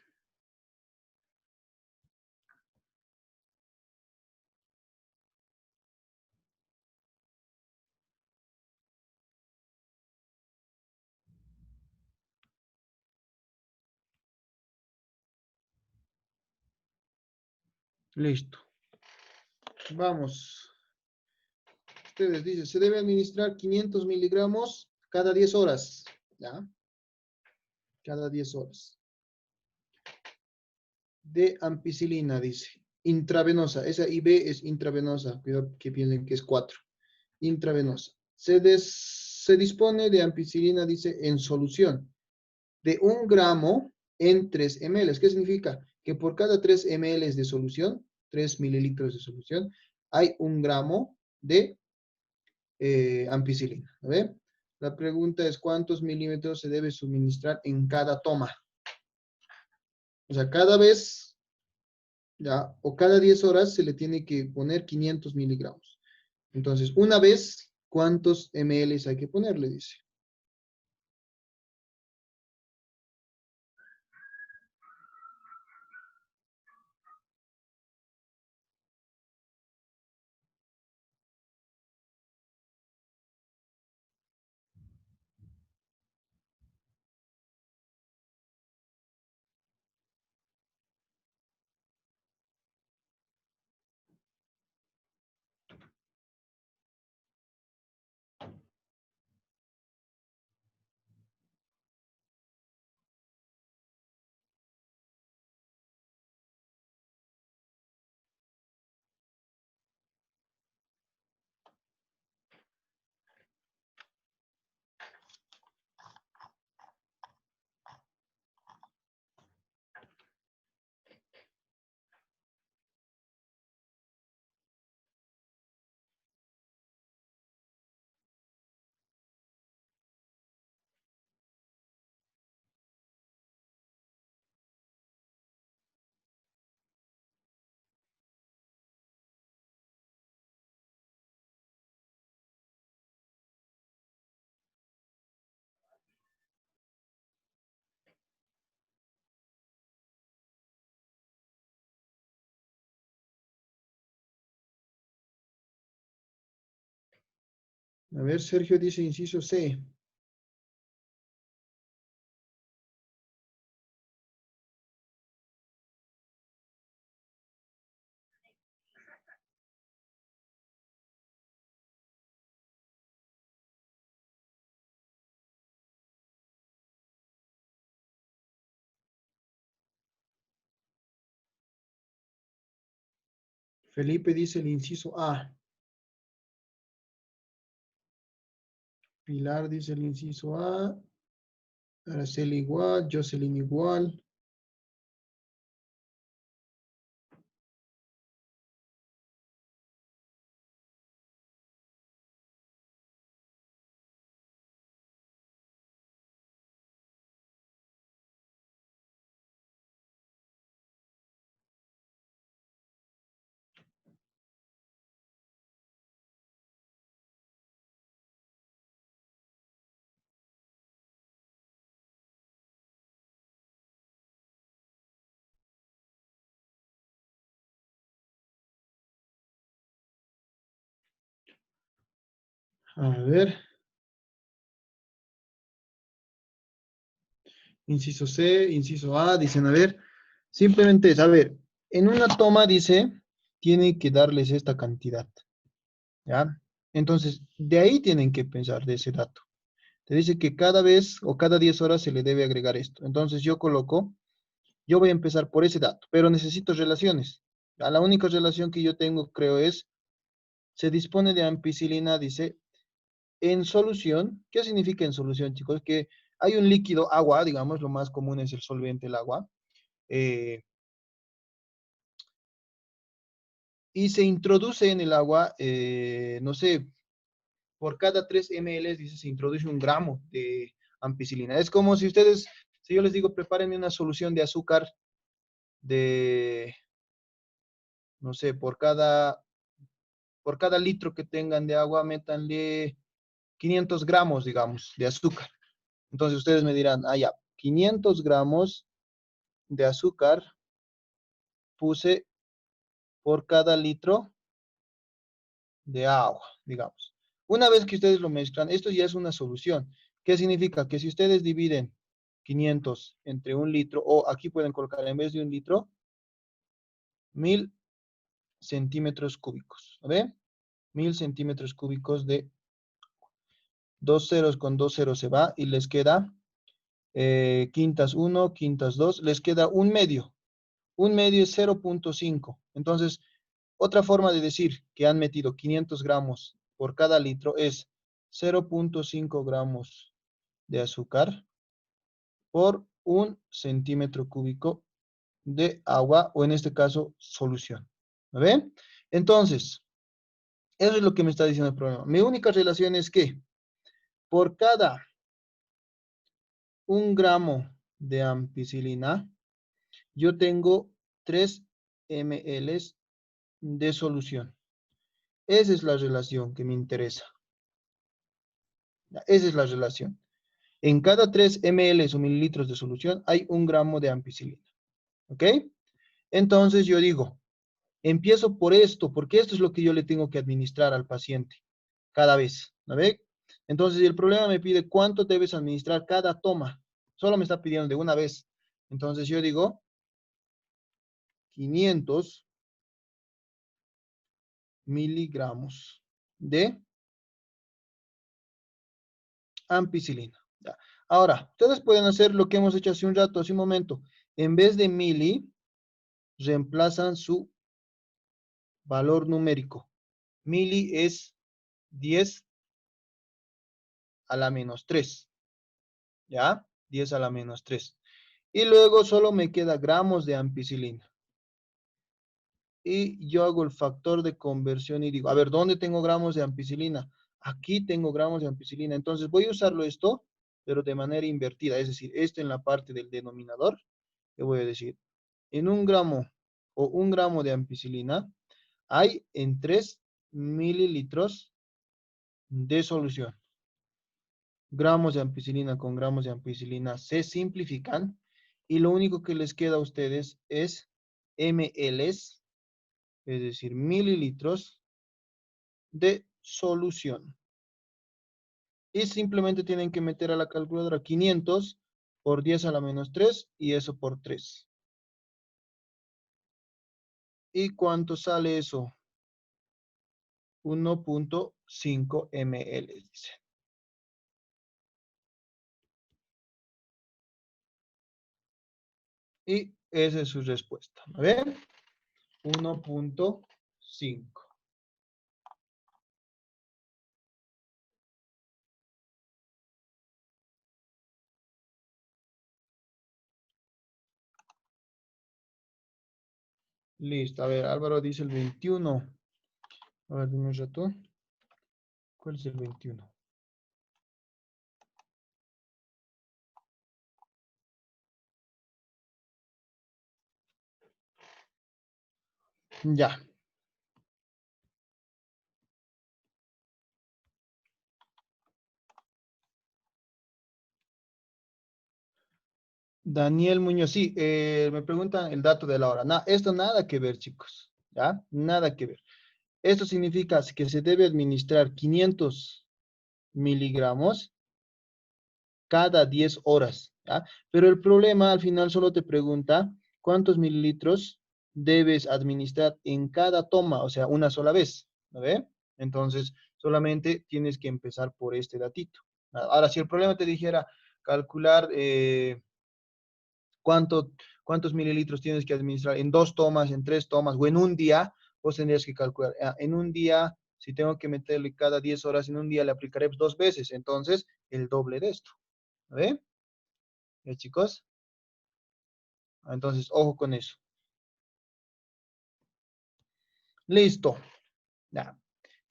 S1: Listo. Vamos. Ustedes dicen, se debe administrar 500 miligramos cada 10 horas. ¿Ya? Cada 10 horas. De ampicilina, dice. Intravenosa. Esa IB es intravenosa. Cuidado que piensen que es 4. Intravenosa. Se dispone de ampicilina, dice, en solución. De 1 gramo en 3 ml. ¿Qué significa? Que por cada 3 ml de solución, 3 mililitros de solución, hay 1 gramo de ampicilina. ¿Ve? La pregunta es cuántos milímetros se debe suministrar en cada toma. O sea, cada vez, ya, o cada 10 horas se le tiene que poner 500 miligramos. Entonces, una vez, ¿cuántos ml hay que ponerle? Dice. A ver, Sergio dice inciso C. Felipe dice el inciso A. Pilar dice el inciso A. Araceli igual. Jocelyn igual. A ver. Inciso C, inciso A, dicen, a ver, simplemente es, a ver, en una toma dice, tiene que darles esta cantidad, ¿ya? Entonces, de ahí tienen que pensar de ese dato. Te dice que cada vez o cada 10 horas se le debe agregar esto. Entonces, yo coloco, yo voy a empezar por ese dato, pero necesito relaciones. Ya, la única relación que yo tengo, creo, es, se dispone de ampicilina, dice, en solución. ¿Qué significa en solución, chicos? Que hay un líquido, agua, digamos, lo más común es el solvente, el agua. eh, y se introduce en el agua, no sé, por cada 3 ml, dice, se introduce 1 gramo de ampicilina. Es como si ustedes, si yo les digo, prepárenme una solución de azúcar de, no sé, por cada litro que tengan de agua, métanle 500 gramos, digamos, de azúcar. Entonces ustedes me dirán, ah, ya, 500 gramos de azúcar puse por cada litro de agua, digamos. Una vez que ustedes lo mezclan, esto ya es una solución. ¿Qué significa? Que si ustedes dividen 500 entre 1 litro, o aquí pueden colocar en vez de 1 litro, 1000 centímetros cúbicos. ¿Ve? 1000 centímetros cúbicos de 2 ceros con 2 ceros se va y les queda quintas 1, quintas 2, les queda un medio. Un medio es 0,5. Entonces, otra forma de decir que han metido 500 gramos por cada litro es 0,5 gramos de azúcar por 1 centímetro cúbico de agua, o en este caso, solución. ¿Me ven? Entonces, eso es lo que me está diciendo el problema. Mi única relación es que por cada 1 gramo de ampicilina, yo tengo 3 ml de solución. Esa es la relación que me interesa. Esa es la relación. En cada 3 ml o mililitros de solución hay 1 gramo de ampicilina. ¿Ok? Entonces yo digo, empiezo por esto, porque esto es lo que yo le tengo que administrar al paciente cada vez. ¿No ve? Entonces el problema me pide cuánto debes administrar cada toma. Solo me está pidiendo de una vez. Entonces yo digo 500 miligramos de ampicilina. Ya. Ahora, ustedes pueden hacer lo que hemos hecho hace un rato, hace un momento. En vez de mili, reemplazan su valor numérico. Mili es 10 a la menos 3. ¿Ya? 10 a la menos 3. Y luego solo me queda gramos de ampicilina. Y yo hago el factor de conversión y digo, a ver, ¿dónde tengo gramos de ampicilina? Aquí tengo gramos de ampicilina. Entonces voy a usarlo esto, pero de manera invertida. Es decir, esto en la parte del denominador. Yo voy a decir, en 1 gramo o 1 gramo de ampicilina hay en 3 mililitros de solución. Gramos de ampicilina con gramos de ampicilina se simplifican y lo único que les queda a ustedes es mLs, es decir, mililitros de solución. Y simplemente tienen que meter a la calculadora 500 por 10 a la menos 3 y eso por 3. ¿Y cuánto sale eso? 1.5 ml, dice. Y esa es su respuesta. A ver, 1.5. Listo. A ver, Álvaro dice el 21. A ver, dime un rato. ¿Cuál es el 21? Ya. Daniel Muñoz, sí, me preguntan el dato de la hora. Esto nada que ver, chicos. ¿Ya? Nada que ver. Esto significa que se debe administrar 500 miligramos cada 10 horas, ¿ya? Pero el problema al final solo te pregunta cuántos mililitros debes administrar en cada toma, o sea, una sola vez, ¿no ve? Entonces, solamente tienes que empezar por este datito. Ahora, si el problema te dijera calcular cuánto, cuántos mililitros tienes que administrar en 2 tomas, en 3 tomas o en un día, vos tendrías que calcular, en un día, si tengo que meterle cada 10 horas en un día, le aplicaré 2 veces, entonces el doble de esto, ¿ve? ¿Ya, chicos? Entonces, ojo con eso. Listo. Ya,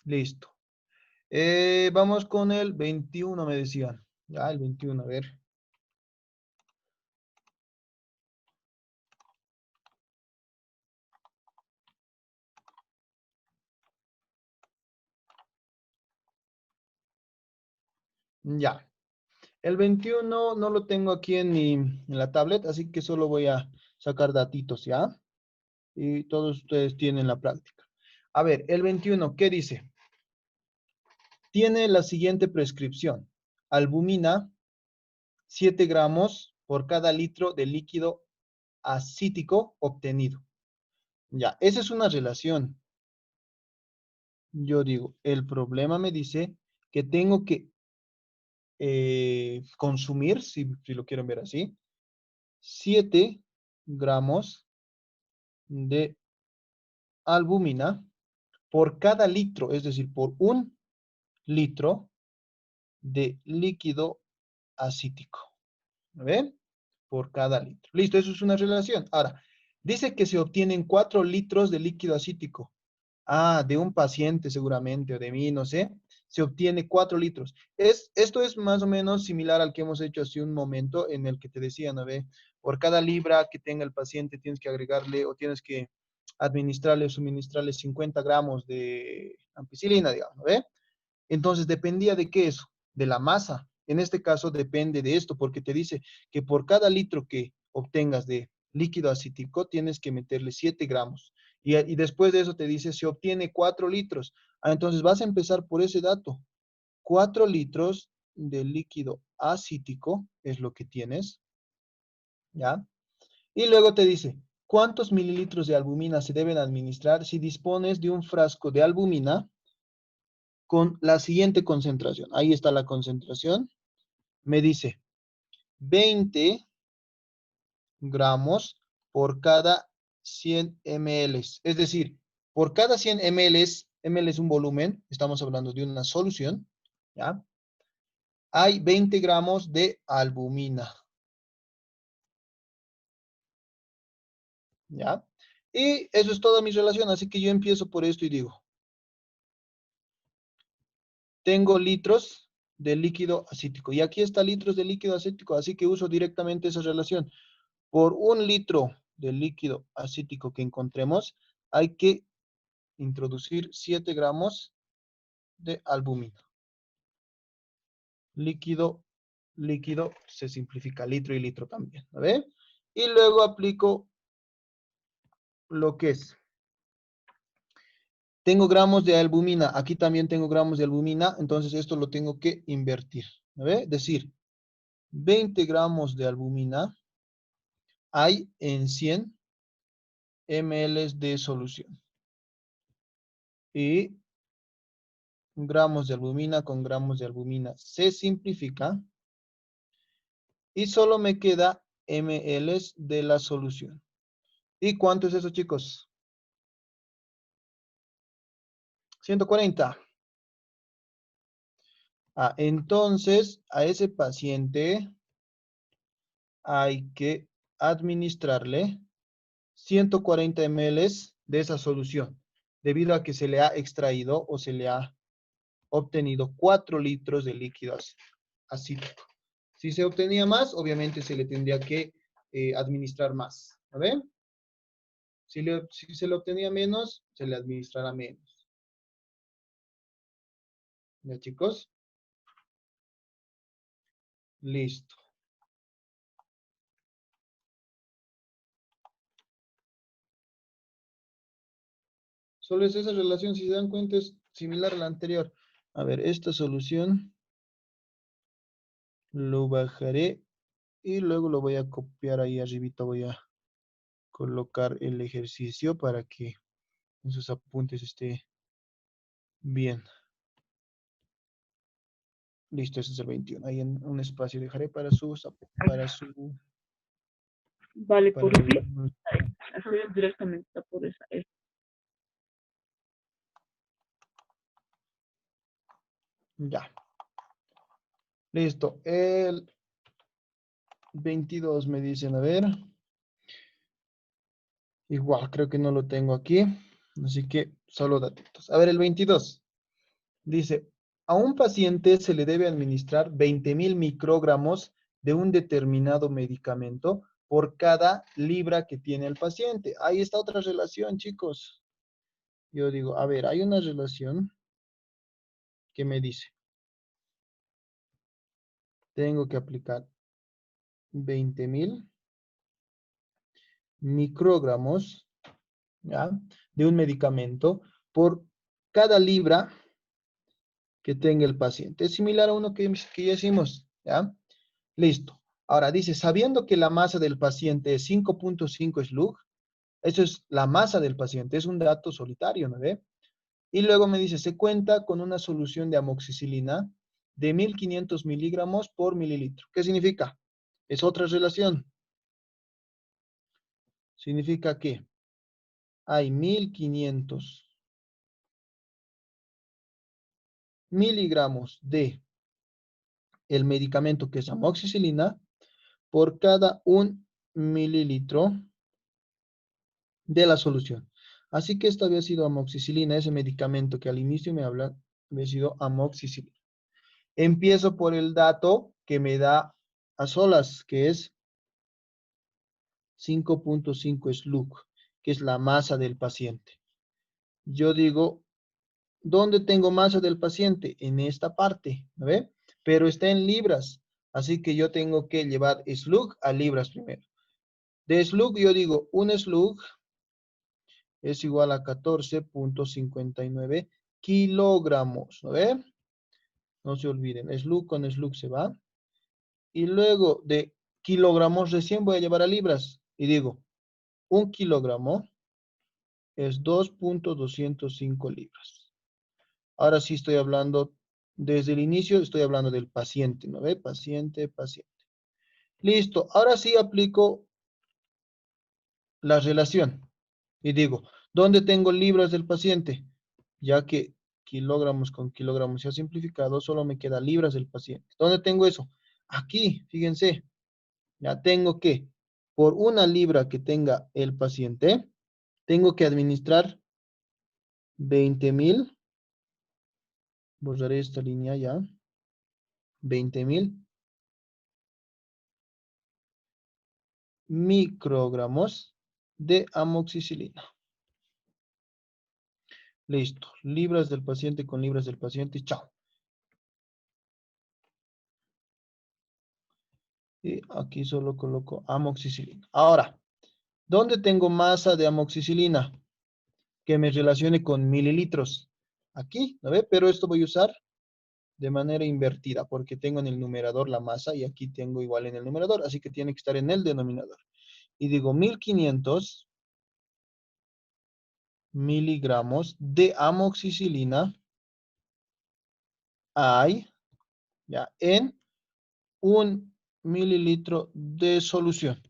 S1: listo. Vamos con el 21, me decían. Ya, el 21, a ver. Ya. El 21 no lo tengo aquí en la tablet, así que solo voy a sacar datitos, ¿ya? Y todos ustedes tienen la práctica. A ver, el 21, ¿qué dice? Tiene la siguiente prescripción. Albumina, 7 gramos por cada litro de líquido acítico obtenido. Ya, esa es una relación. Yo digo, el problema me dice que tengo que consumir, si lo quieren ver así, 7 gramos de albumina por cada litro, es decir, por 1 litro de líquido acítico. ¿Ven? Por cada litro. Listo, eso es una relación. Ahora, dice que se obtienen 4 litros de líquido acítico. De un paciente seguramente, o de mí, no sé, se obtiene 4 litros. Esto es más o menos similar al que hemos hecho hace un momento en el que te decía, ¿no ve? Por cada libra que tenga el paciente tienes que agregarle o tienes que administrarle, suministrarle 50 gramos de ampicilina, digamos, ¿no ve? Entonces, dependía de qué eso, de la masa. En este caso depende de esto, porque te dice que por cada litro que obtengas de líquido acítico, tienes que meterle 7 gramos. Y después de eso te dice, se obtiene 4 litros. Entonces vas a empezar por ese dato. 4 litros de líquido acítico es lo que tienes, ¿ya? Y luego te dice, ¿cuántos mililitros de albumina se deben administrar si dispones de un frasco de albumina con la siguiente concentración? Ahí está la concentración. Me dice 20 gramos por cada 100 ml. Es decir, por cada 100 ml es un volumen, estamos hablando de una solución, ¿ya? Hay 20 gramos de albumina, ¿ya? Y eso es toda mi relación, así que yo empiezo por esto y digo, tengo litros de líquido acítico. Y aquí está litros de líquido acítico, así que uso directamente esa relación. Por 1 litro de líquido acítico que encontremos, hay que introducir 7 gramos de albumina. Líquido, líquido, se simplifica litro y litro también, ¿no ve? Y luego aplico lo que es. Tengo gramos de albumina, aquí también tengo gramos de albumina, entonces esto lo tengo que invertir. ¿Me ve? Es decir, 20 gramos de albumina hay en 100 ml de solución. Y gramos de albumina con gramos de albumina se simplifica y solo me queda ml de la solución. ¿Y cuánto es eso, chicos? 140. Entonces, a ese paciente hay que administrarle 140 ml de esa solución, debido a que se le ha extraído o se le ha obtenido 4 litros de líquido acítico. Si se obtenía más, obviamente se le tendría que administrar más. ¿A ver? Si se le obtenía menos, se le administrará menos. ¿Ya, chicos? Listo. Solo es esa relación, si se dan cuenta, es similar a la anterior. A ver, esta solución lo bajaré y luego lo voy a copiar ahí arribita. Voy a colocar el ejercicio para que en sus apuntes esté bien. Listo, ese es el 21. Ahí en un espacio dejaré para su,
S2: Vale, por
S1: para
S2: sí, hacer directamente por esa.
S1: ya. Listo. El 22 me dicen, a ver. Igual, creo que no lo tengo aquí. Así que solo datitos. A ver, el 22. Dice, a un paciente se le debe administrar 20.000 microgramos de un determinado medicamento por cada libra que tiene el paciente. Ahí está otra relación, chicos. Yo digo, a ver, hay una relación que me dice, tengo que aplicar 20.000 microgramos, ¿ya?, de un medicamento por cada libra que tenga el paciente. Es similar a uno que ya hicimos, ¿ya? Listo. Ahora dice, sabiendo que la masa del paciente es 5.5 slug, eso es la masa del paciente, es un dato solitario, ¿no ve? Y luego me dice, se cuenta con una solución de amoxicilina de 1.500 miligramos por mililitro. ¿Qué significa? Es otra relación. Significa que hay 1.500 miligramos de el medicamento que es amoxicilina por cada 1 mililitro de la solución. Así que esto había sido amoxicilina, ese medicamento que al inicio me hablan, había sido amoxicilina. Empiezo por el dato que me da a solas, que es 5.5 slug, que es la masa del paciente. Yo digo, ¿dónde tengo masa del paciente? En esta parte, ¿no ve? Pero está en libras, así que yo tengo que llevar slug a libras primero. De slug yo digo, un slug es igual a 14.59 kilogramos, ¿no ve? No se olviden, slug con slug se va. Y luego de kilogramos recién voy a llevar a libras. Y digo, un kilogramo es 2.205 libras. Ahora sí estoy hablando, desde el inicio estoy hablando del paciente, ¿no ve? Paciente, paciente. Listo, ahora sí aplico la relación. Y digo, ¿dónde tengo libras del paciente? Ya que kilogramos con kilogramos se ha simplificado, solo me queda libras del paciente. ¿Dónde tengo eso? Aquí, fíjense, ya tengo que, por 1 libra que tenga el paciente, tengo que administrar 20.000, borraré esta línea ya, 20.000 microgramos de amoxicilina. Listo, libras del paciente con libras del paciente, chao. Y aquí solo coloco amoxicilina. Ahora, ¿dónde tengo masa de amoxicilina? que me relacione con mililitros. Aquí, ¿no ve? Pero esto voy a usar de manera invertida, porque tengo en el numerador la masa y aquí tengo igual en el numerador, así que tiene que estar en el denominador. Y digo 1500 miligramos de amoxicilina hay ya en 1 mililitro de solución.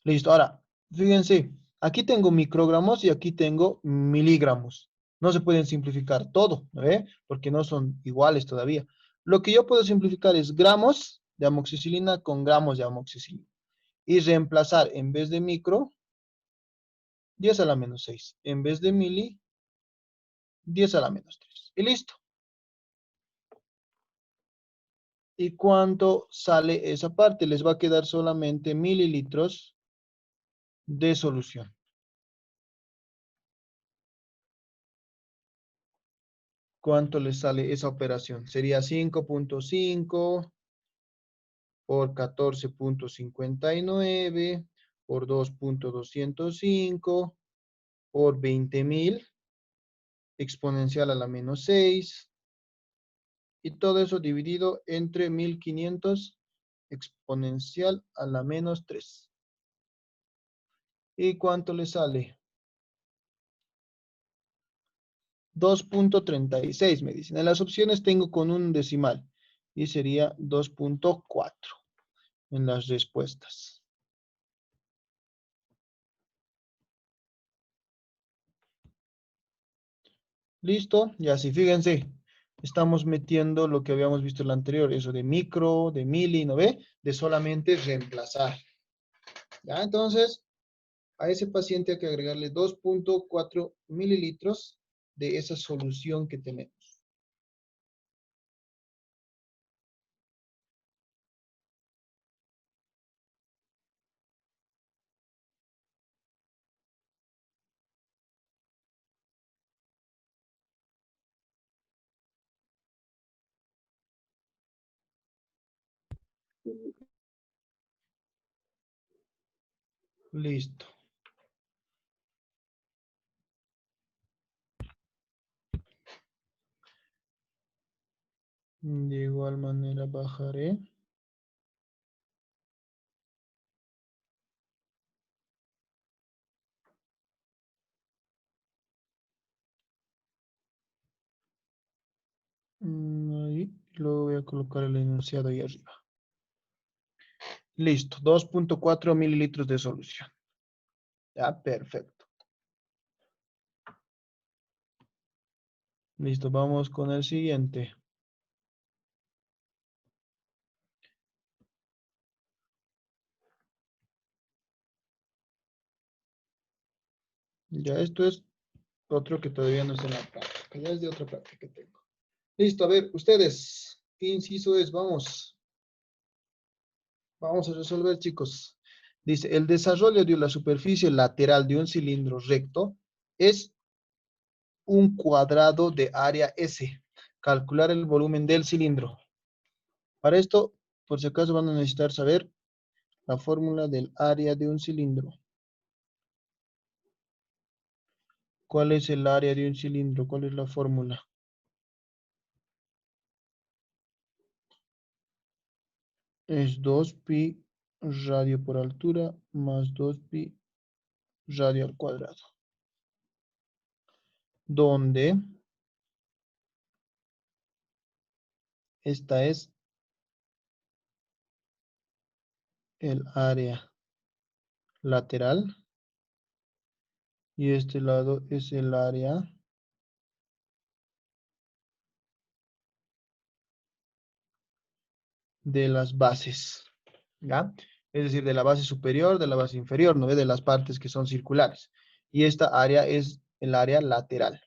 S1: Listo. Ahora, fíjense, aquí tengo microgramos y aquí tengo miligramos. No se pueden simplificar todo, ¿no ve? Porque no son iguales todavía. Lo que yo puedo simplificar es gramos de amoxicilina con gramos de amoxicilina. Y reemplazar en vez de micro, 10 a la menos 6. En vez de mili, 10 a la menos 3. Y listo. ¿Y cuánto sale esa parte? Les va a quedar solamente mililitros de solución. ¿Cuánto les sale esa operación? Sería 5.5 por 14.59 por 2.205 por 20.000 exponencial a la menos 6 y todo eso dividido entre 1500 exponencial a la menos 3. ¿Y cuánto le sale? 2.36 me dicen. En las opciones tengo con un decimal y sería 2.4 en las respuestas. Listo, y así fíjense, estamos metiendo lo que habíamos visto en la anterior, eso de micro, de mili, ¿no ve? De solamente reemplazar. ¿Ya? Entonces, a ese paciente hay que agregarle 2.4 mililitros de esa solución que tenemos. Listo. De igual manera bajaré. Ahí, luego voy a colocar el enunciado ahí arriba. Listo, 2.4 mililitros de solución. Ya, perfecto. Listo, vamos con el siguiente. Ya, esto es otro que todavía no es en la práctica, ya es de otra práctica que tengo. Listo, a ver, ustedes, ¿qué inciso es? Vamos. Vamos a resolver, chicos. Dice, el desarrollo de la superficie lateral de un cilindro recto es un cuadrado de área S. Calcular el volumen del cilindro. Para esto, por si acaso van a necesitar saber la fórmula del área de un cilindro. ¿Cuál es el área de un cilindro? ¿Cuál es la fórmula? Es 2pi radio por altura más 2pi radio al cuadrado. Donde esta es el área lateral y este lado es el área de las bases, ¿ya? Es decir, de la base superior, de la base inferior, ¿no ve? De las partes que son circulares. Y esta área es el área lateral.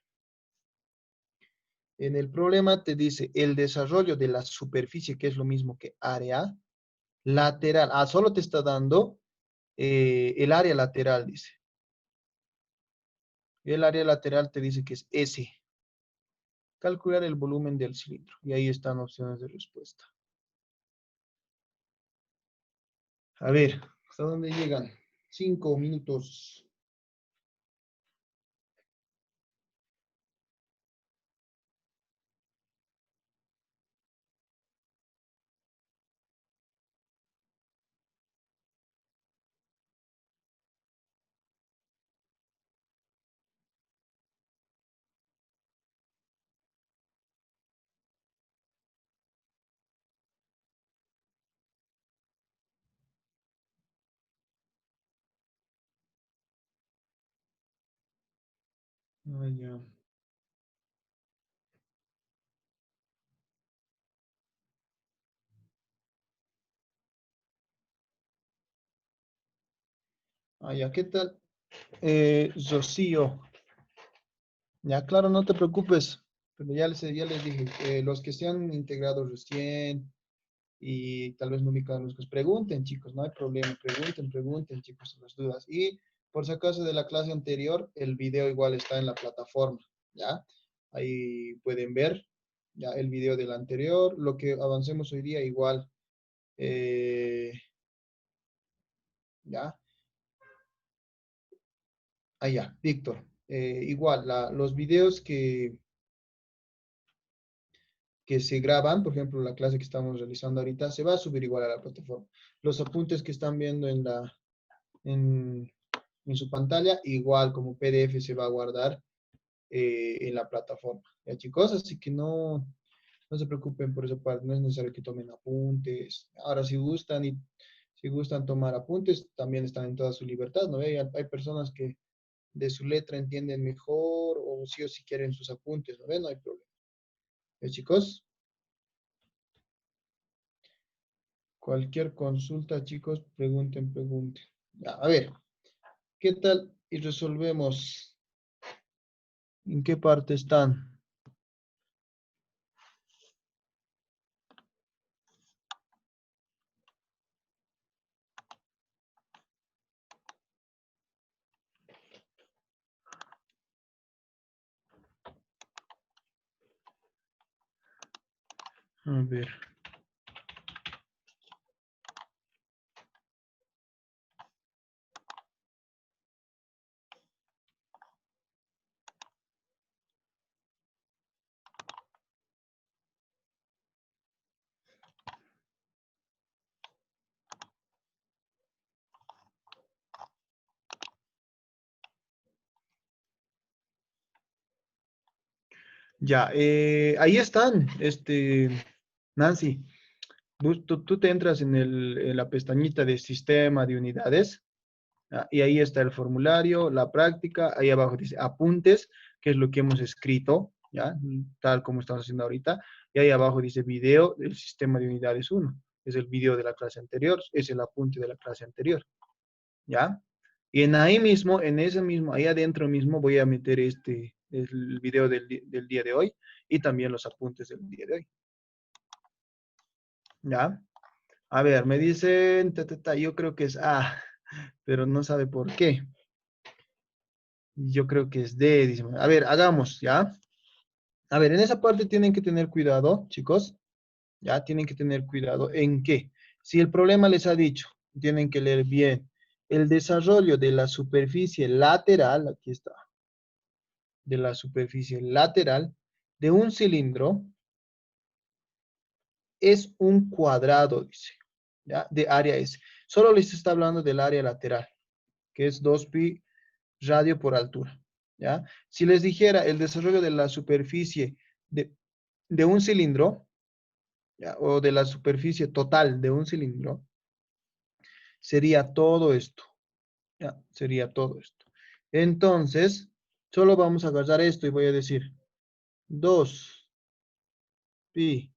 S1: En el problema te dice el desarrollo de la superficie, que es lo mismo que área lateral. Ah, solo te está dando el área lateral, dice. Y el área lateral te dice que es S. Calcular el volumen del cilindro. Y ahí están opciones de respuesta. A ver, ¿hasta dónde llegan? 5 minutos. Ah, ya. Ah, ya, ¿qué tal? Rocío. Ya, claro, no te preocupes. Pero ya les dije, los que se han integrado recién y tal vez no ubican los que pregunten, chicos, no hay problema. Pregunten, chicos, las dudas. Y por si acaso de la clase anterior, el video igual está en la plataforma, ¿ya? Ahí pueden ver ya el video del anterior. Lo que avancemos hoy día igual, ¿ya? Ah, ya, Víctor. Igual, los videos que se graban, por ejemplo, la clase que estamos realizando ahorita, se va a subir igual a la plataforma. Los apuntes que están viendo en, en su pantalla, igual como PDF se va a guardar en la plataforma. ¿Ya, chicos? Así que no se preocupen por esa parte, no es necesario que tomen apuntes. Ahora, si gustan tomar apuntes, también están en toda su libertad, ¿no? Hay personas que de su letra entienden mejor o sí quieren sus apuntes, ¿no ven? No hay problema. Chicos, cualquier consulta, chicos, pregunten. Ya, a ver, ¿qué tal? Y resolvemos. ¿En qué parte están? A ver. Ya, ahí están, Nancy. Tú te entras en la pestañita de sistema de unidades. Y ahí está el formulario, la práctica, ahí abajo dice apuntes, que es lo que hemos escrito, ¿ya? Tal como estamos haciendo ahorita, y ahí abajo dice video del sistema de unidades uno, es el video de la clase anterior, es el apunte de la clase anterior, ¿ya? Y ahí mismo, en ese mismo, ahí adentro mismo voy a meter el video del día de hoy y también los apuntes del día de hoy, ¿ya? A ver, me dicen, yo creo que es A, pero no sabe por qué. Yo creo que es D, dice. A ver, hagamos, ¿ya? A ver, en esa parte tienen que tener cuidado, chicos. Ya tienen que tener cuidado en qué. Si el problema les ha dicho, tienen que leer bien. El desarrollo de la superficie lateral, aquí está, de la superficie lateral de un cilindro es un cuadrado, dice, ¿ya? De área S. Solo les está hablando del área lateral, que es 2pi radio por altura, ¿ya? Si les dijera el desarrollo de la superficie de un cilindro, ¿ya? O de la superficie total de un cilindro, sería todo esto, ¿ya? Sería todo esto. Entonces, solo vamos a agarrar esto y voy a decir 2pi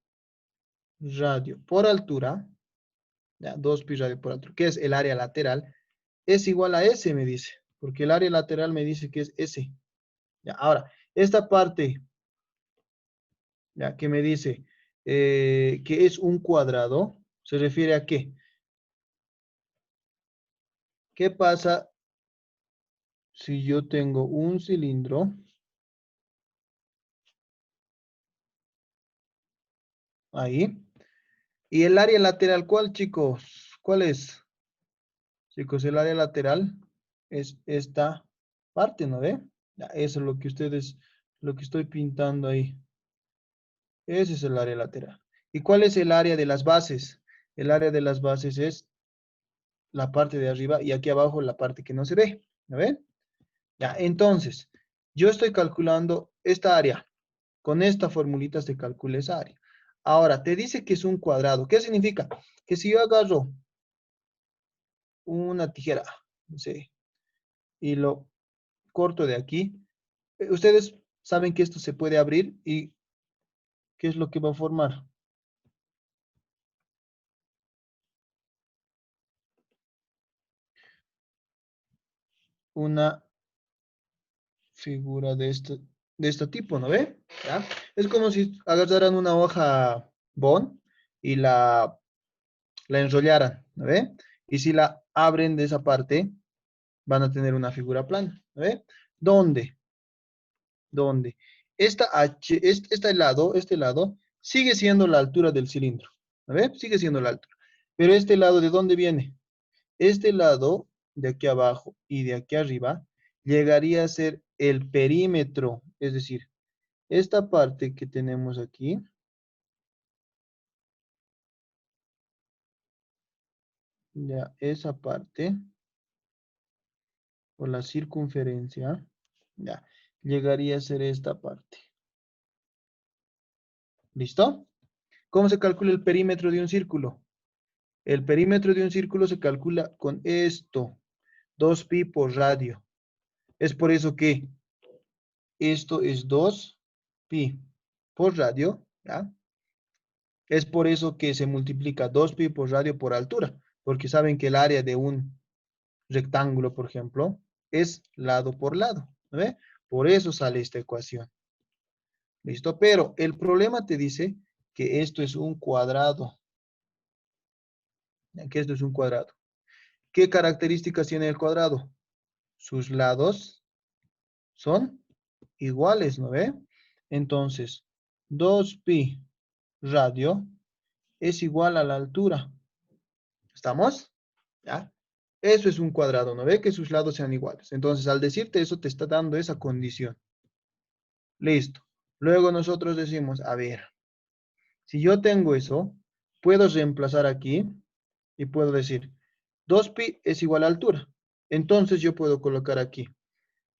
S1: radio por altura, ¿ya? 2pi radio por altura, que es el área lateral, es igual a S, me dice, porque el área lateral me dice que es S. ¿Ya? Ahora, esta parte, ¿ya? Que me dice que es un cuadrado, ¿se refiere a qué? ¿Qué pasa si yo tengo un cilindro ahí? ¿Y el área lateral cuál, chicos? ¿Cuál es? Chicos, el área lateral es esta parte, ¿no ve? Ya, eso es lo que estoy pintando ahí. Ese es el área lateral. ¿Y cuál es el área de las bases? El área de las bases es la parte de arriba y aquí abajo la parte que no se ve, ¿no ven? Ya, entonces, yo estoy calculando esta área. Con esta formulita se calcula esa área. Ahora, te dice que es un cuadrado. ¿Qué significa? Que si yo agarro una tijera, no sé, y lo corto de aquí, Ustedes saben que esto se puede abrir y ¿qué es lo que va a formar? Una figura de este tipo, ¿no ve? ¿Ya? Es como si agarraran una hoja bond y la enrollaran, ¿no ve? Y si la abren de esa parte, van a tener una figura plana, ¿no ve? ¿Dónde? ¿Dónde? Este lado, sigue siendo la altura del cilindro, ¿no ve? Sigue siendo la altura. Pero este lado, ¿de dónde viene? Este lado de aquí abajo y de aquí arriba llegaría a ser el perímetro, es decir, esta parte que tenemos aquí, ya esa parte, o la circunferencia, ya, llegaría a ser esta parte. ¿Listo? ¿Cómo se calcula el perímetro de un círculo? El perímetro de un círculo se calcula con esto, 2pi por radio. Es por eso que esto es 2pi por radio, ¿ya? Es por eso que se multiplica 2pi por radio por altura, porque saben que el área de un rectángulo, por ejemplo, es lado por lado, ¿no ve? Por eso sale esta ecuación. ¿Listo? Pero el problema te dice que esto es un cuadrado. Que esto es un cuadrado. ¿Qué características tiene el cuadrado? Sus lados son iguales, ¿no ve? Entonces, 2pi radio es igual a la altura. ¿Estamos? ¿Ya? Eso es un cuadrado, ¿no ve? Que sus lados sean iguales. Entonces, al decirte eso, te está dando esa condición. Listo. Luego nosotros decimos, a ver, si yo tengo eso, puedo reemplazar aquí y puedo decir, 2pi es igual a altura. Entonces yo puedo colocar aquí,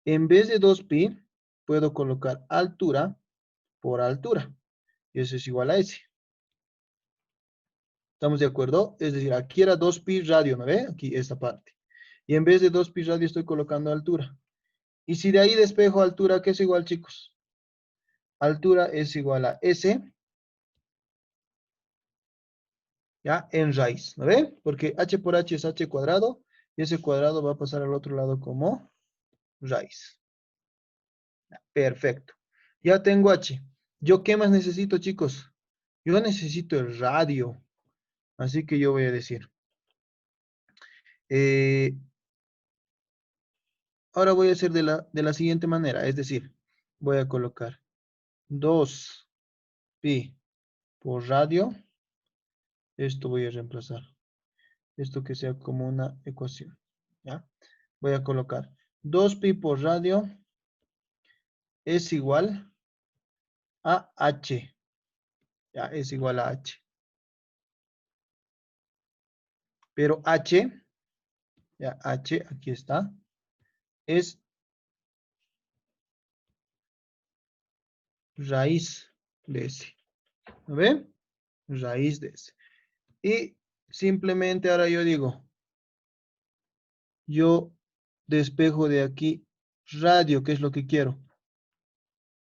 S1: en vez de 2pi, puedo colocar altura por altura. Y eso es igual a S. ¿Estamos de acuerdo? Es decir, aquí era 2pi radio, ¿no ve? Aquí esta parte. Y en vez de 2pi radio estoy colocando altura. Y si de ahí despejo altura, ¿qué es igual, chicos? Altura es igual a S, ¿ya? En raíz, ¿no ve? Porque h por h es h cuadrado, y ese cuadrado va a pasar al otro lado como raíz. Ya, perfecto. Ya tengo h. ¿Yo qué más necesito, chicos? Yo necesito el radio. Así que yo voy a decir, eh, ahora voy a hacer de la siguiente manera, es decir, voy a colocar 2pi por radio. Esto voy a reemplazar. Esto que sea como una ecuación. ¿Ya? Voy a colocar 2pi por radio es igual a h. Ya, es igual a h. Pero h, ya h, aquí está, es raíz de s. ¿No ven? Raíz de s. Y simplemente ahora yo digo, yo despejo de aquí radio, que es lo que quiero.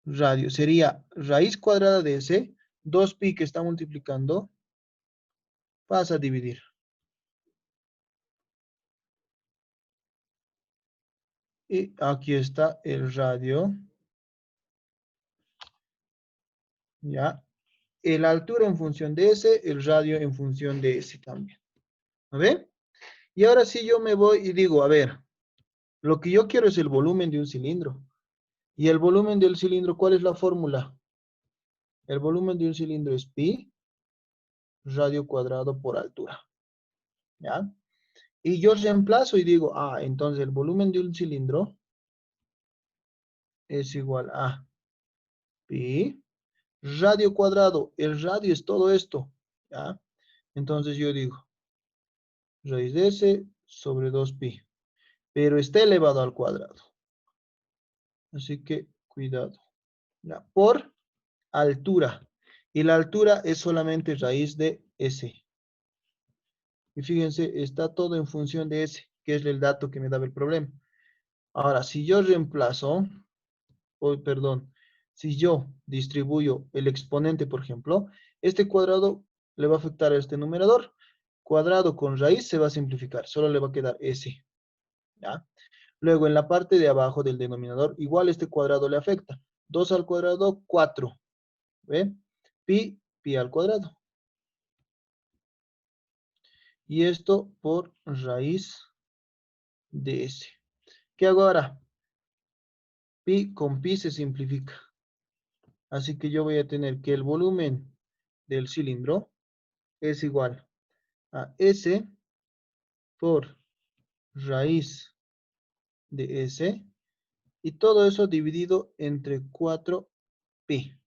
S1: Radio sería raíz cuadrada de s, 2pi que está multiplicando, pasa a dividir. Y aquí está el radio, ¿ya? La altura en función de s, el radio en función de s también. ¿No ven? Y ahora sí yo me voy y digo, a ver, lo que yo quiero es el volumen de un cilindro. Y el volumen del cilindro, ¿cuál es la fórmula? El volumen de un cilindro es pi radio cuadrado por altura. ¿Ya? Y yo reemplazo y digo, entonces el volumen de un cilindro es igual a pi radio cuadrado. El radio es todo esto. ¿Ya? Entonces yo digo, raíz de s sobre 2pi. Pero está elevado al cuadrado. Así que cuidado. ¿Ya? Por altura. Y la altura es solamente raíz de s. Y fíjense, está todo en función de s, que es el dato que me daba el problema. Ahora, si yo reemplazo, o perdón, si yo distribuyo el exponente, por ejemplo, este cuadrado le va a afectar a este numerador. Cuadrado con raíz se va a simplificar, solo le va a quedar S, ¿ya? Luego, en la parte de abajo del denominador, igual este cuadrado le afecta. 2 al cuadrado, 4. ¿Ve? Pi al cuadrado. Y esto por raíz de S. ¿Qué hago ahora? Pi con pi se simplifica. Así que yo voy a tener que el volumen del cilindro es igual a S por raíz de S. Y todo eso dividido entre 4pi.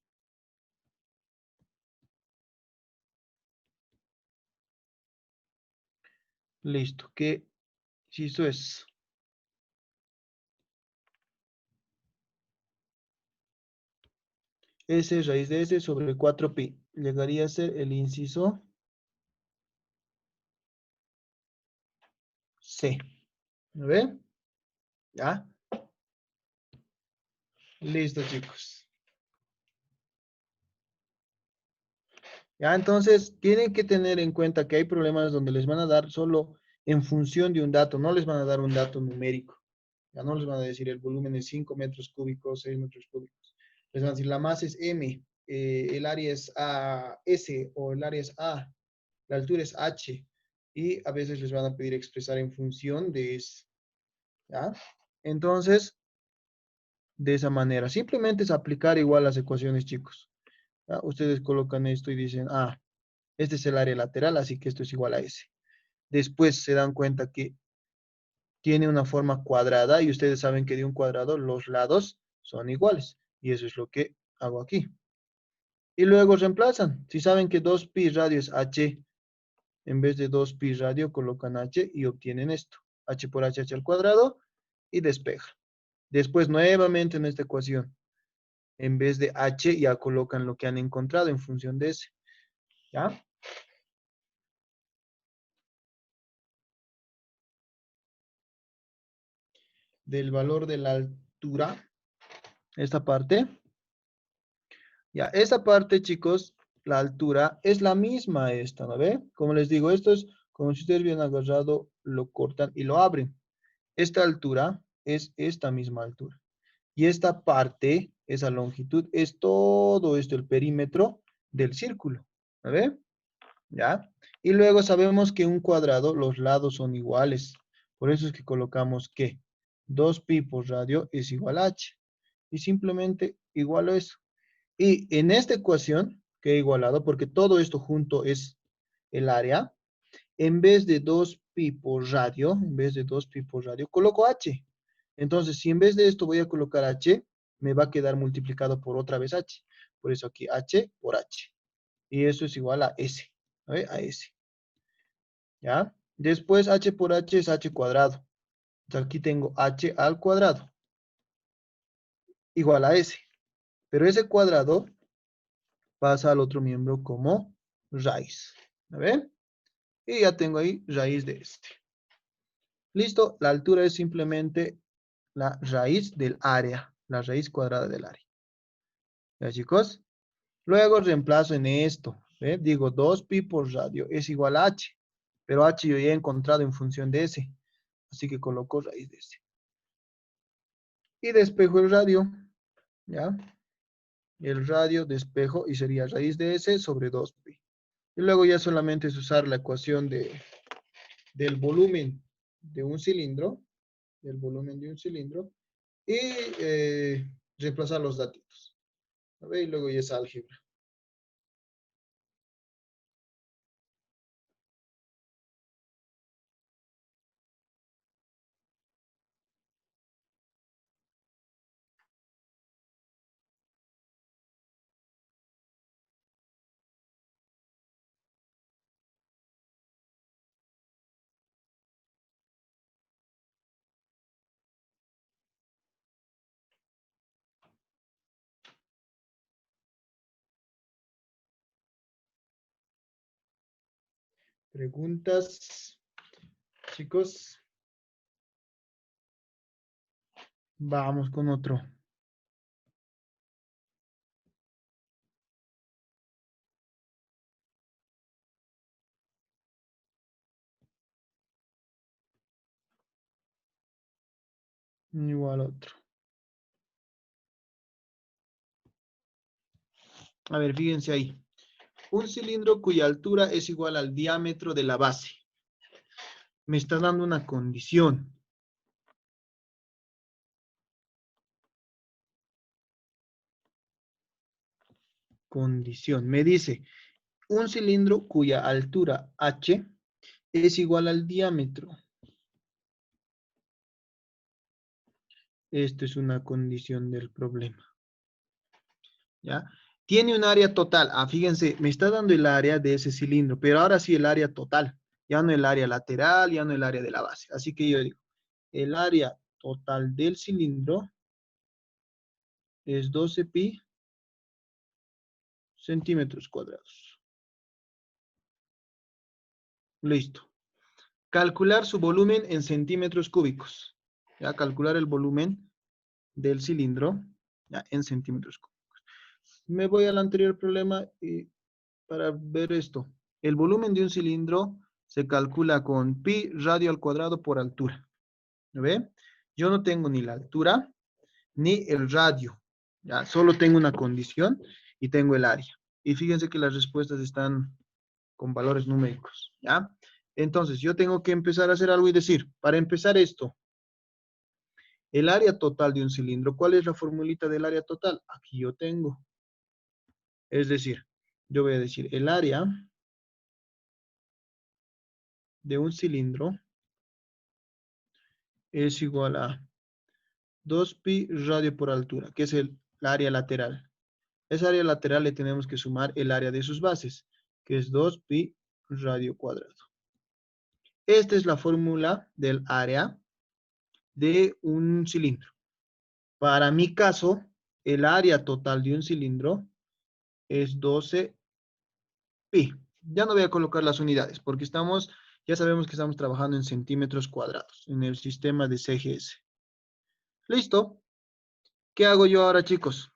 S1: Listo. ¿Qué inciso es? S raíz de S sobre 4pi. Llegaría a ser el inciso C. ¿Me ve? ¿Ya? Listo, chicos. Ya, entonces, tienen que tener en cuenta que hay problemas donde les van a dar solo en función de un dato, no les van a dar un dato numérico. Ya no les van a decir el volumen es 5 metros cúbicos, 6 metros cúbicos. Les van a decir la masa es M, el área es S o el área es A, la altura es H. Y a veces les van a pedir expresar en función de eso. ¿Ya? Entonces, de esa manera, simplemente es aplicar igual las ecuaciones, chicos. ¿Ya? Ustedes colocan esto y dicen, este es el área lateral, así que esto es igual a S. Después se dan cuenta que tiene una forma cuadrada y ustedes saben que de un cuadrado los lados son iguales. Y eso es lo que hago aquí. Y luego reemplazan. Si saben que 2pi radio es h, en vez de 2pi radio colocan h y obtienen esto. H por h al cuadrado y despeja. Después nuevamente en esta ecuación, en vez de h ya colocan lo que han encontrado en función de s. ¿Ya? Del valor de la altura, esta parte. Ya, esta parte, chicos, la altura es la misma esta, ¿no ve? Como les digo, esto es como si ustedes hubieran agarrado, lo cortan y lo abren. Esta altura es esta misma altura. Y esta parte, esa longitud, es todo esto, el perímetro del círculo, ¿no ve? ¿Ya? Y luego sabemos que un cuadrado, los lados son iguales. Por eso es que colocamos que 2pi por radio es igual a h. Y simplemente igualo eso. Y en esta ecuación, que he igualado, porque todo esto junto es el área, en vez de 2pi por radio, coloco h. Entonces, si en vez de esto voy a colocar h, me va a quedar multiplicado por otra vez h. Por eso aquí h por h. Y eso es igual a s. ¿Ve? A s. ¿Ya? Después h por h es h cuadrado. Entonces aquí tengo h al cuadrado. Igual a s. Pero ese cuadrado pasa al otro miembro como raíz. ¿A ver? Y ya tengo ahí raíz de este. Listo, la altura es simplemente la raíz del área, la raíz cuadrada del área. ¿Ya, chicos? Luego reemplazo en esto. ¿Ve? Digo 2pi por radio es igual a h. Pero h yo ya he encontrado en función de s. Así que coloco raíz de s. Y despejo el radio. ¿Ya? El radio despejo y sería raíz de s sobre 2pi. Y luego ya solamente es usar la ecuación del volumen de un cilindro, del volumen de un cilindro, y reemplazar los datitos. ¿A ver? Y luego ya es álgebra. Preguntas, chicos. Vamos con otro. igual a otro. A ver, fíjense ahí. Un cilindro cuya altura es igual al diámetro de la base. Me está dando una condición. Condición. Me dice, un cilindro cuya altura h es igual al diámetro. Esto es una condición del problema. ¿Ya? Tiene un área total. Ah, fíjense, me está dando el área de ese cilindro, pero ahora sí el área total. Ya no el área lateral, ya no el área de la base. Así que yo digo, el área total del cilindro es 12 pi centímetros cuadrados. Listo. Calcular su volumen en centímetros cúbicos. Ya, calcular el volumen del cilindro ya, en centímetros cúbicos. Me voy al anterior problema y para ver esto. El volumen de un cilindro se calcula con pi radio al cuadrado por altura. ¿Lo ve? Yo no tengo ni la altura ni el radio. Ya, solo tengo una condición y tengo el área. Y fíjense que las respuestas están con valores numéricos. ¿Ya? Entonces, yo tengo que empezar a hacer algo y decir, para empezar esto, el área total de un cilindro, ¿cuál es la formulita del área total? Aquí yo tengo. Es decir, yo voy a decir el área de un cilindro es igual a 2pi radio por altura, que es el área lateral. Esa área lateral le tenemos que sumar el área de sus bases, que es 2pi radio cuadrado. Esta es la fórmula del área de un cilindro. Para mi caso, el área total de un cilindro es 12 pi. Ya no voy a colocar las unidades porque ya sabemos que estamos trabajando en centímetros cuadrados en el sistema de CGS. ¿Listo? ¿Qué hago yo ahora, chicos?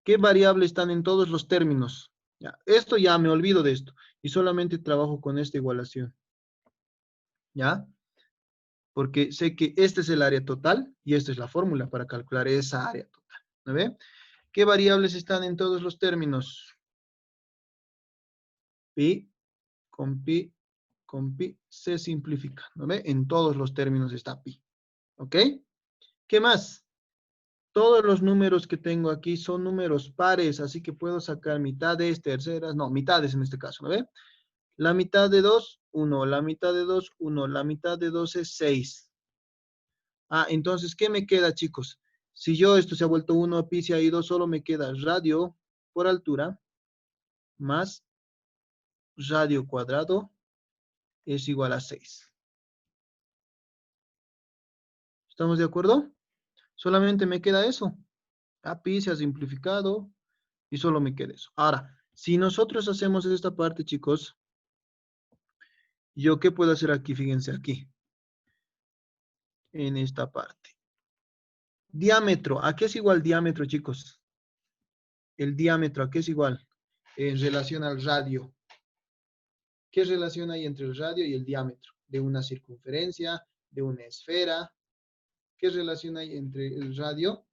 S1: ¿Qué variables están en todos los términos? Ya, esto ya me olvido de esto y solamente trabajo con esta igualación. ¿Ya? Porque sé que este es el área total y esta es la fórmula para calcular esa área total. ¿No ve? ¿Qué variables están en todos los términos? Pi con pi se simplifica. ¿No ve? En todos los términos está pi. ¿Ok? ¿Qué más? Todos los números que tengo aquí son números pares, así que puedo sacar mitades, terceras, no, mitades en este caso, ¿no ve? La mitad de 2, 1. La mitad de 2, 1. La mitad de 2 es 6. Ah, entonces, ¿qué me queda, chicos? Si yo esto se ha vuelto 1, pi se ha ido, solo me queda radio por altura más radio cuadrado es igual a 6. ¿Estamos de acuerdo? Solamente me queda eso. Ah, pi se ha simplificado y solo me queda eso. Ahora, si nosotros hacemos esta parte, chicos, ¿yo qué puedo hacer aquí? Fíjense aquí, en esta parte. Diámetro. ¿A qué es igual diámetro, chicos? El diámetro, ¿a qué es igual? En relación al radio. ¿Qué relación hay entre el radio y el diámetro? De una circunferencia, de una esfera. ¿Qué relación hay entre el radio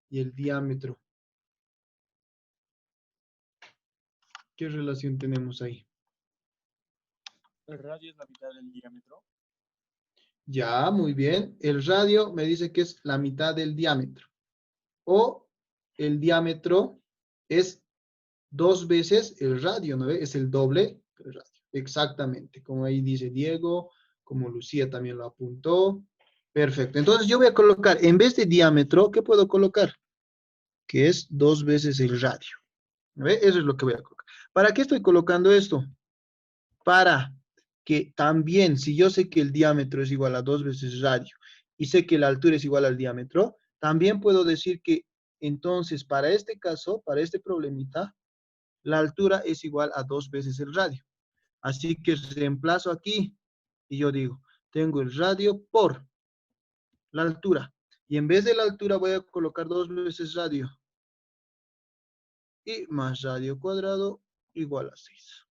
S1: y el diámetro? ¿Qué relación tenemos ahí?
S3: El radio es la mitad del diámetro.
S1: Ya, muy bien. El radio me dice que es la mitad del diámetro. O el diámetro es 2 veces el radio, ¿no ve? Es el doble del radio. Exactamente, como ahí dice Diego, como Lucía también lo apuntó. Perfecto. Entonces yo voy a colocar, en vez de diámetro, ¿qué puedo colocar? Que es 2 veces el radio. ¿No ve? Eso es lo que voy a colocar. ¿Para qué estoy colocando esto? Para que también, si yo sé que el diámetro es igual a 2 veces radio y sé que la altura es igual al diámetro, también puedo decir que entonces para este caso, para este problemita, la altura es igual a 2 veces el radio. Así que reemplazo aquí y yo digo, tengo el radio por la altura. Y en vez de la altura voy a colocar 2 veces radio. Y más radio cuadrado igual a 6.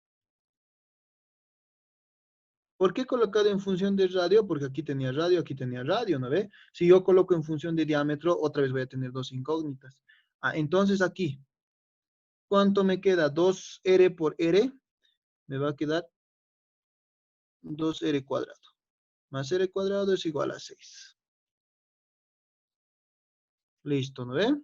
S1: ¿Por qué he colocado en función de radio? Porque aquí tenía radio, ¿no ve? Si yo coloco en función de diámetro, otra vez voy a tener dos incógnitas. Ah, entonces aquí, ¿cuánto me queda? 2R por R, me va a quedar 2R cuadrado. Más R cuadrado es igual a 6. Listo, ¿no ve?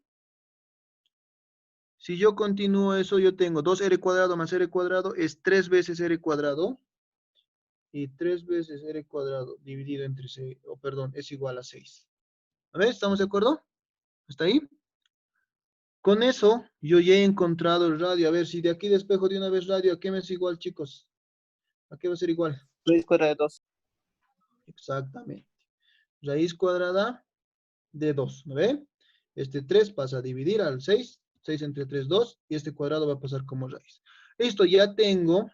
S1: Si yo continúo eso, yo tengo 2R cuadrado más R cuadrado es 3 veces R cuadrado. Y 3 veces R cuadrado dividido entre 6, o perdón, es igual a 6. ¿A ver? ¿Estamos de acuerdo? ¿Hasta ahí? Con eso, yo ya he encontrado el radio. A ver, si de aquí despejo de una vez radio, ¿a qué me es igual, chicos? ¿A qué va a ser igual?
S3: Raíz cuadrada de 2.
S1: Exactamente. Raíz cuadrada de 2, ¿no ve? Este 3 pasa a dividir al 6. 6 entre 3, 2. Y este cuadrado va a pasar como raíz. Listo, ya tengo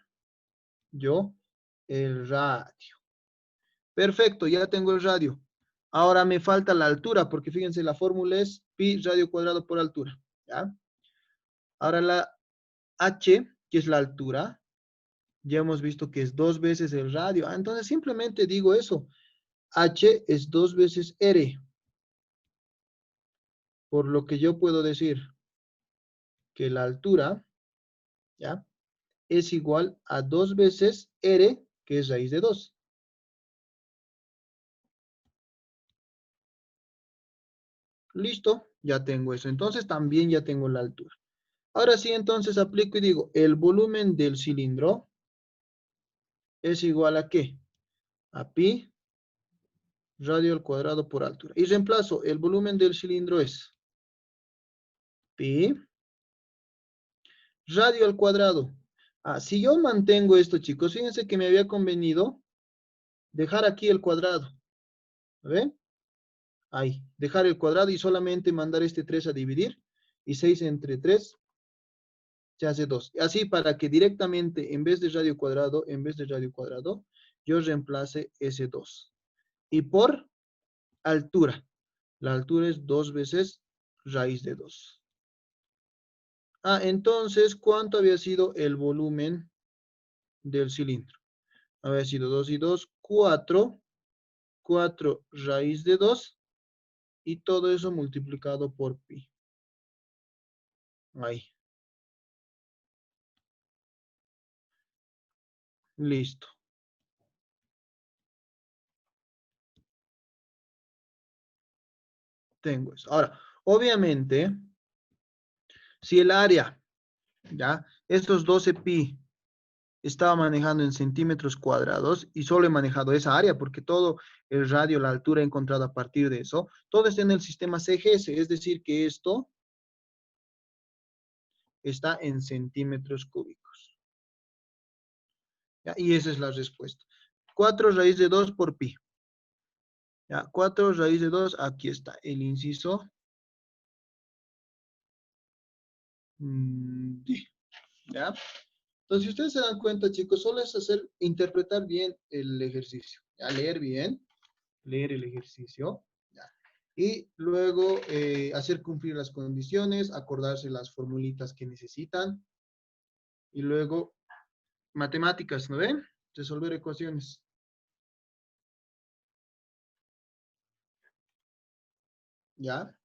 S1: yo el radio. Perfecto, ya tengo el radio. Ahora me falta la altura, porque fíjense, la fórmula es pi radio cuadrado por altura. ¿Ya? Ahora la h, que es la altura, ya hemos visto que es 2 veces el radio. Ah, entonces simplemente digo eso. H es 2 veces R. Por lo que yo puedo decir que la altura, ¿ya? Es igual a 2 veces R, que es raíz de 2. Listo, ya tengo eso. Entonces también ya tengo la altura. Ahora sí, entonces aplico y digo, el volumen del cilindro es igual a ¿qué? A pi radio al cuadrado por altura. Y reemplazo, el volumen del cilindro es pi radio al cuadrado. Ah, si yo mantengo esto, chicos, fíjense que me había convenido dejar aquí el cuadrado. ¿Ven? Ahí, dejar el cuadrado y solamente mandar este 3 a dividir. Y 6 entre 3 se hace 2. Así para que directamente, en vez de radio cuadrado, yo reemplace ese 2. Y por altura. La altura es 2 veces raíz de 2. Ah, entonces, ¿cuánto había sido el volumen del cilindro? Había sido 2 y 2, 4. 4 raíz de 2. Y todo eso multiplicado por pi. Ahí. Listo. Tengo eso. Ahora, obviamente, si el área, ¿ya? Estos 12 pi estaba manejando en centímetros cuadrados y solo he manejado esa área porque todo el radio, la altura he encontrado a partir de eso. Todo está en el sistema CGS, es decir, que esto está en centímetros cúbicos. ¿Ya? Y esa es la respuesta. 4 raíz de 2 por pi. ¿Ya? 4 raíz de 2, aquí está el inciso D. ¿Ya? Entonces, si ustedes se dan cuenta, chicos, solo es interpretar bien el ejercicio. ¿Ya? Leer bien, leer el ejercicio. ¿Ya? Y luego hacer cumplir las condiciones, acordarse las formulitas que necesitan. Y luego, matemáticas, ¿no ven? Resolver ecuaciones. ¿Ya?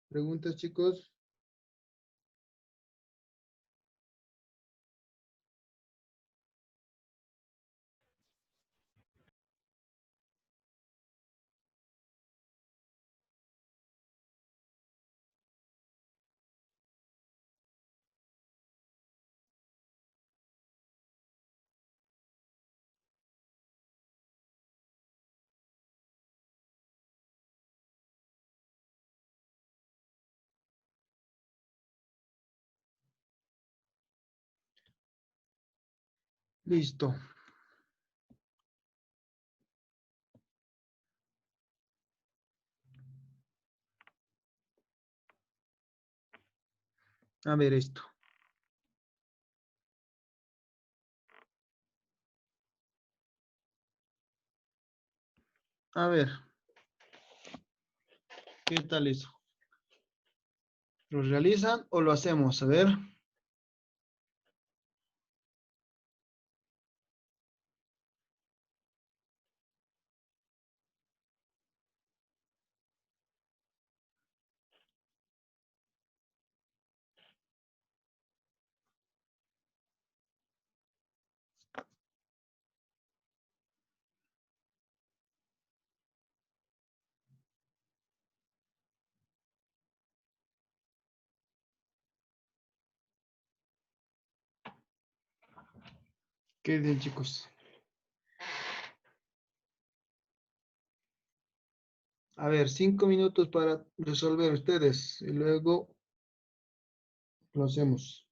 S1: ¿Preguntas, chicos? Listo. A ver esto. A ver, ¿qué tal eso? ¿Lo realizan o lo hacemos? A ver. ¿Qué dicen, chicos? A ver, 5 minutos para resolver ustedes y luego lo hacemos.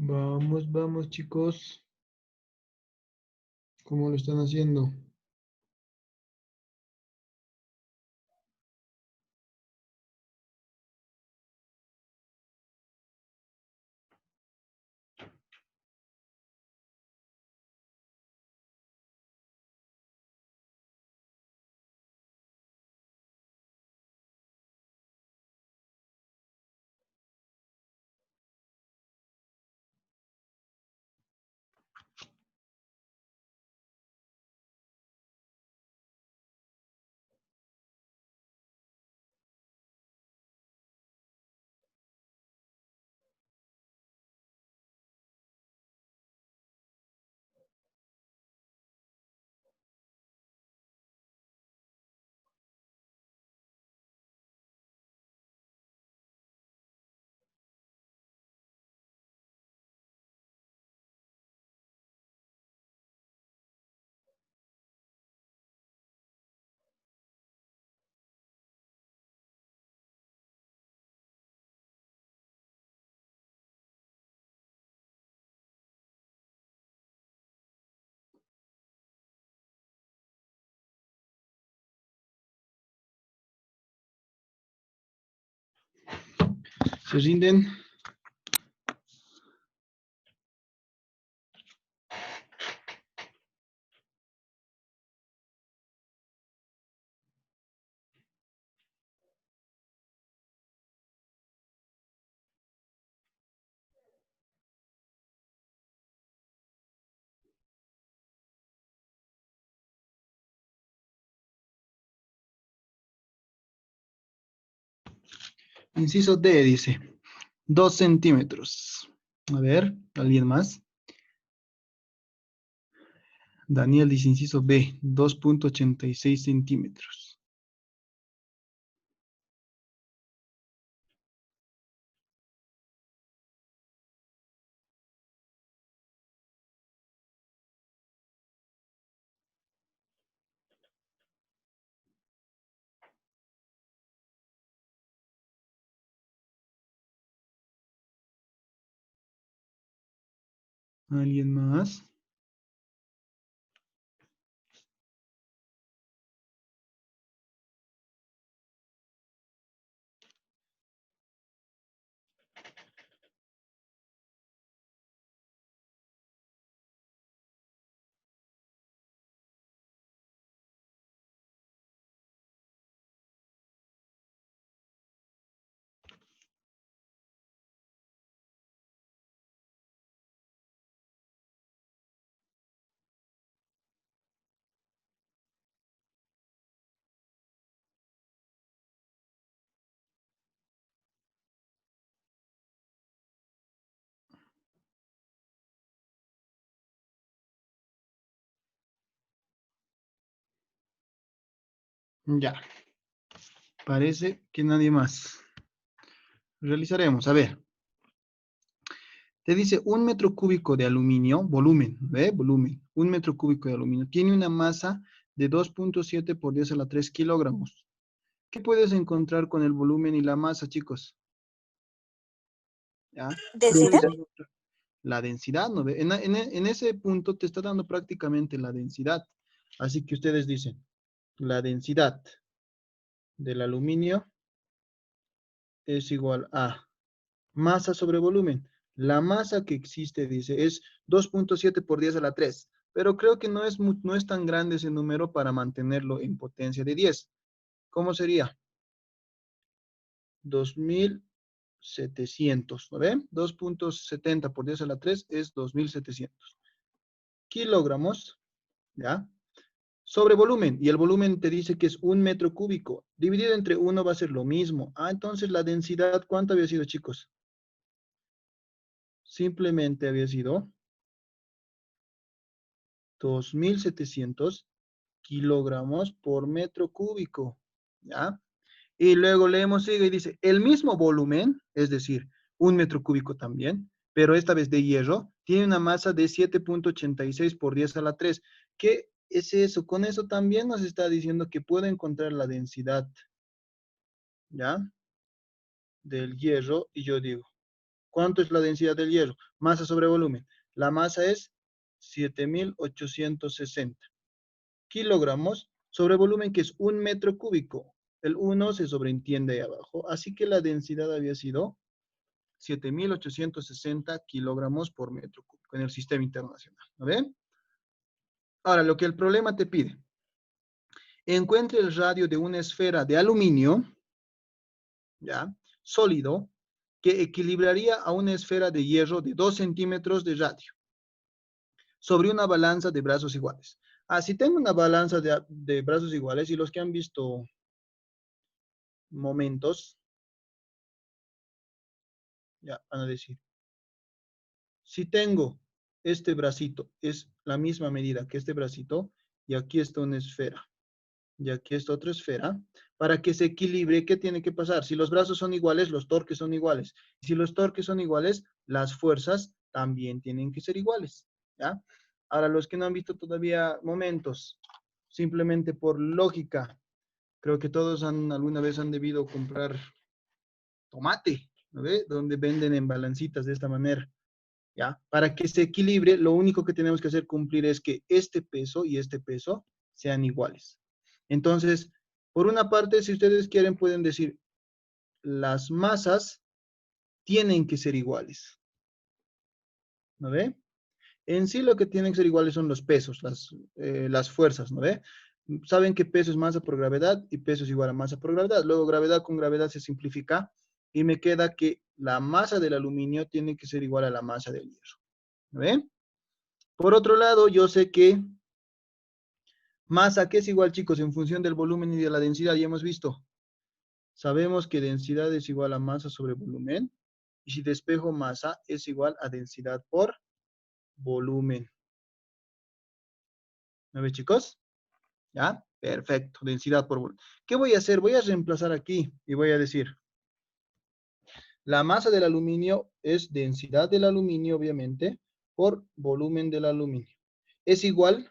S1: Vamos, vamos, chicos. ¿Cómo lo están haciendo? ¿Se rinden? Inciso D dice 2 centímetros. A ver, ¿alguien más? Daniel dice inciso B, 2,86 centímetros. ¿Alguien más? Ya. Parece que nadie más. Realizaremos. A ver. Te dice 1 metro cúbico de aluminio, volumen, ¿ve? Volumen. 1 metro cúbico de aluminio. Tiene una masa de 2.7 por 10 a la 3 kilogramos. ¿Qué puedes encontrar con el volumen y la masa, chicos? ¿Ya? ¿Qué puedes
S4: ¿Densidad?
S1: encontrar? La densidad, ¿no ve? En ese punto te está dando prácticamente la densidad. Así que ustedes dicen, la densidad del aluminio es igual a masa sobre volumen. La masa que existe, dice, es 2.7 por 10 a la 3. Pero creo que no es tan grande ese número para mantenerlo en potencia de 10. ¿Cómo sería? 2700, ¿no ven? 2.70 por 10 a la 3 es 2700 kilogramos, ¿ya? Sobre volumen, y el volumen te dice que es 1 metro cúbico. Dividido entre 1 va a ser lo mismo. Ah, entonces la densidad, ¿cuánto había sido, chicos? Simplemente había sido 2700 kilogramos por metro cúbico, ¿ya? Y luego leemos, sigue y dice, el mismo volumen, es decir, 1 metro cúbico también, pero esta vez de hierro, tiene una masa de 7.86 por 10 a la 3. ¿Qué es eso? Con eso también nos está diciendo que puedo encontrar la densidad, ¿ya? Del hierro, y yo digo, ¿cuánto es la densidad del hierro? Masa sobre volumen. La masa es 7.860 kilogramos sobre volumen, que es 1 metro cúbico. El 1 se sobreentiende ahí abajo. Así que la densidad había sido 7.860 kilogramos por metro cúbico en el sistema internacional. ¿No ven? Ahora, lo que el problema te pide. Encuentre el radio de una esfera de aluminio, ¿ya? Sólido, que equilibraría a una esfera de hierro de 2 centímetros de radio sobre una balanza de brazos iguales. Ah, si tengo una balanza de brazos iguales, y los que han visto momentos, ya van a decir, si tengo este bracito, es la misma medida que este bracito, y aquí está una esfera, y aquí está otra esfera, para que se equilibre, ¿qué tiene que pasar? Si los brazos son iguales, los torques son iguales. Si los torques son iguales, las fuerzas también tienen que ser iguales, ¿ya? Ahora, los que no han visto todavía momentos, simplemente por lógica, creo que todos alguna vez han debido comprar tomate, ¿no ve? Donde venden en balancitas de esta manera, ¿ya? Para que se equilibre, lo único que tenemos que hacer cumplir es que este peso y este peso sean iguales. Entonces, por una parte, si ustedes quieren, pueden decir, las masas tienen que ser iguales, ¿no ve? En sí lo que tienen que ser iguales son los pesos, las fuerzas, ¿no ve? Saben que peso es masa por gravedad y peso es igual a masa por gravedad. Luego gravedad con gravedad se simplifica y me queda que la masa del aluminio tiene que ser igual a la masa del hierro. ¿No ve? Por otro lado, yo sé que masa, ¿qué es igual, chicos? En función del volumen y de la densidad, ya hemos visto. Sabemos que densidad es igual a masa sobre volumen. Y si despejo masa, es igual a densidad por volumen. ¿No ve, chicos? ¿Ya? Perfecto, densidad por volumen. ¿Qué voy a hacer? Voy a reemplazar aquí y voy a decir, la masa del aluminio es densidad del aluminio, obviamente, por volumen del aluminio. Es igual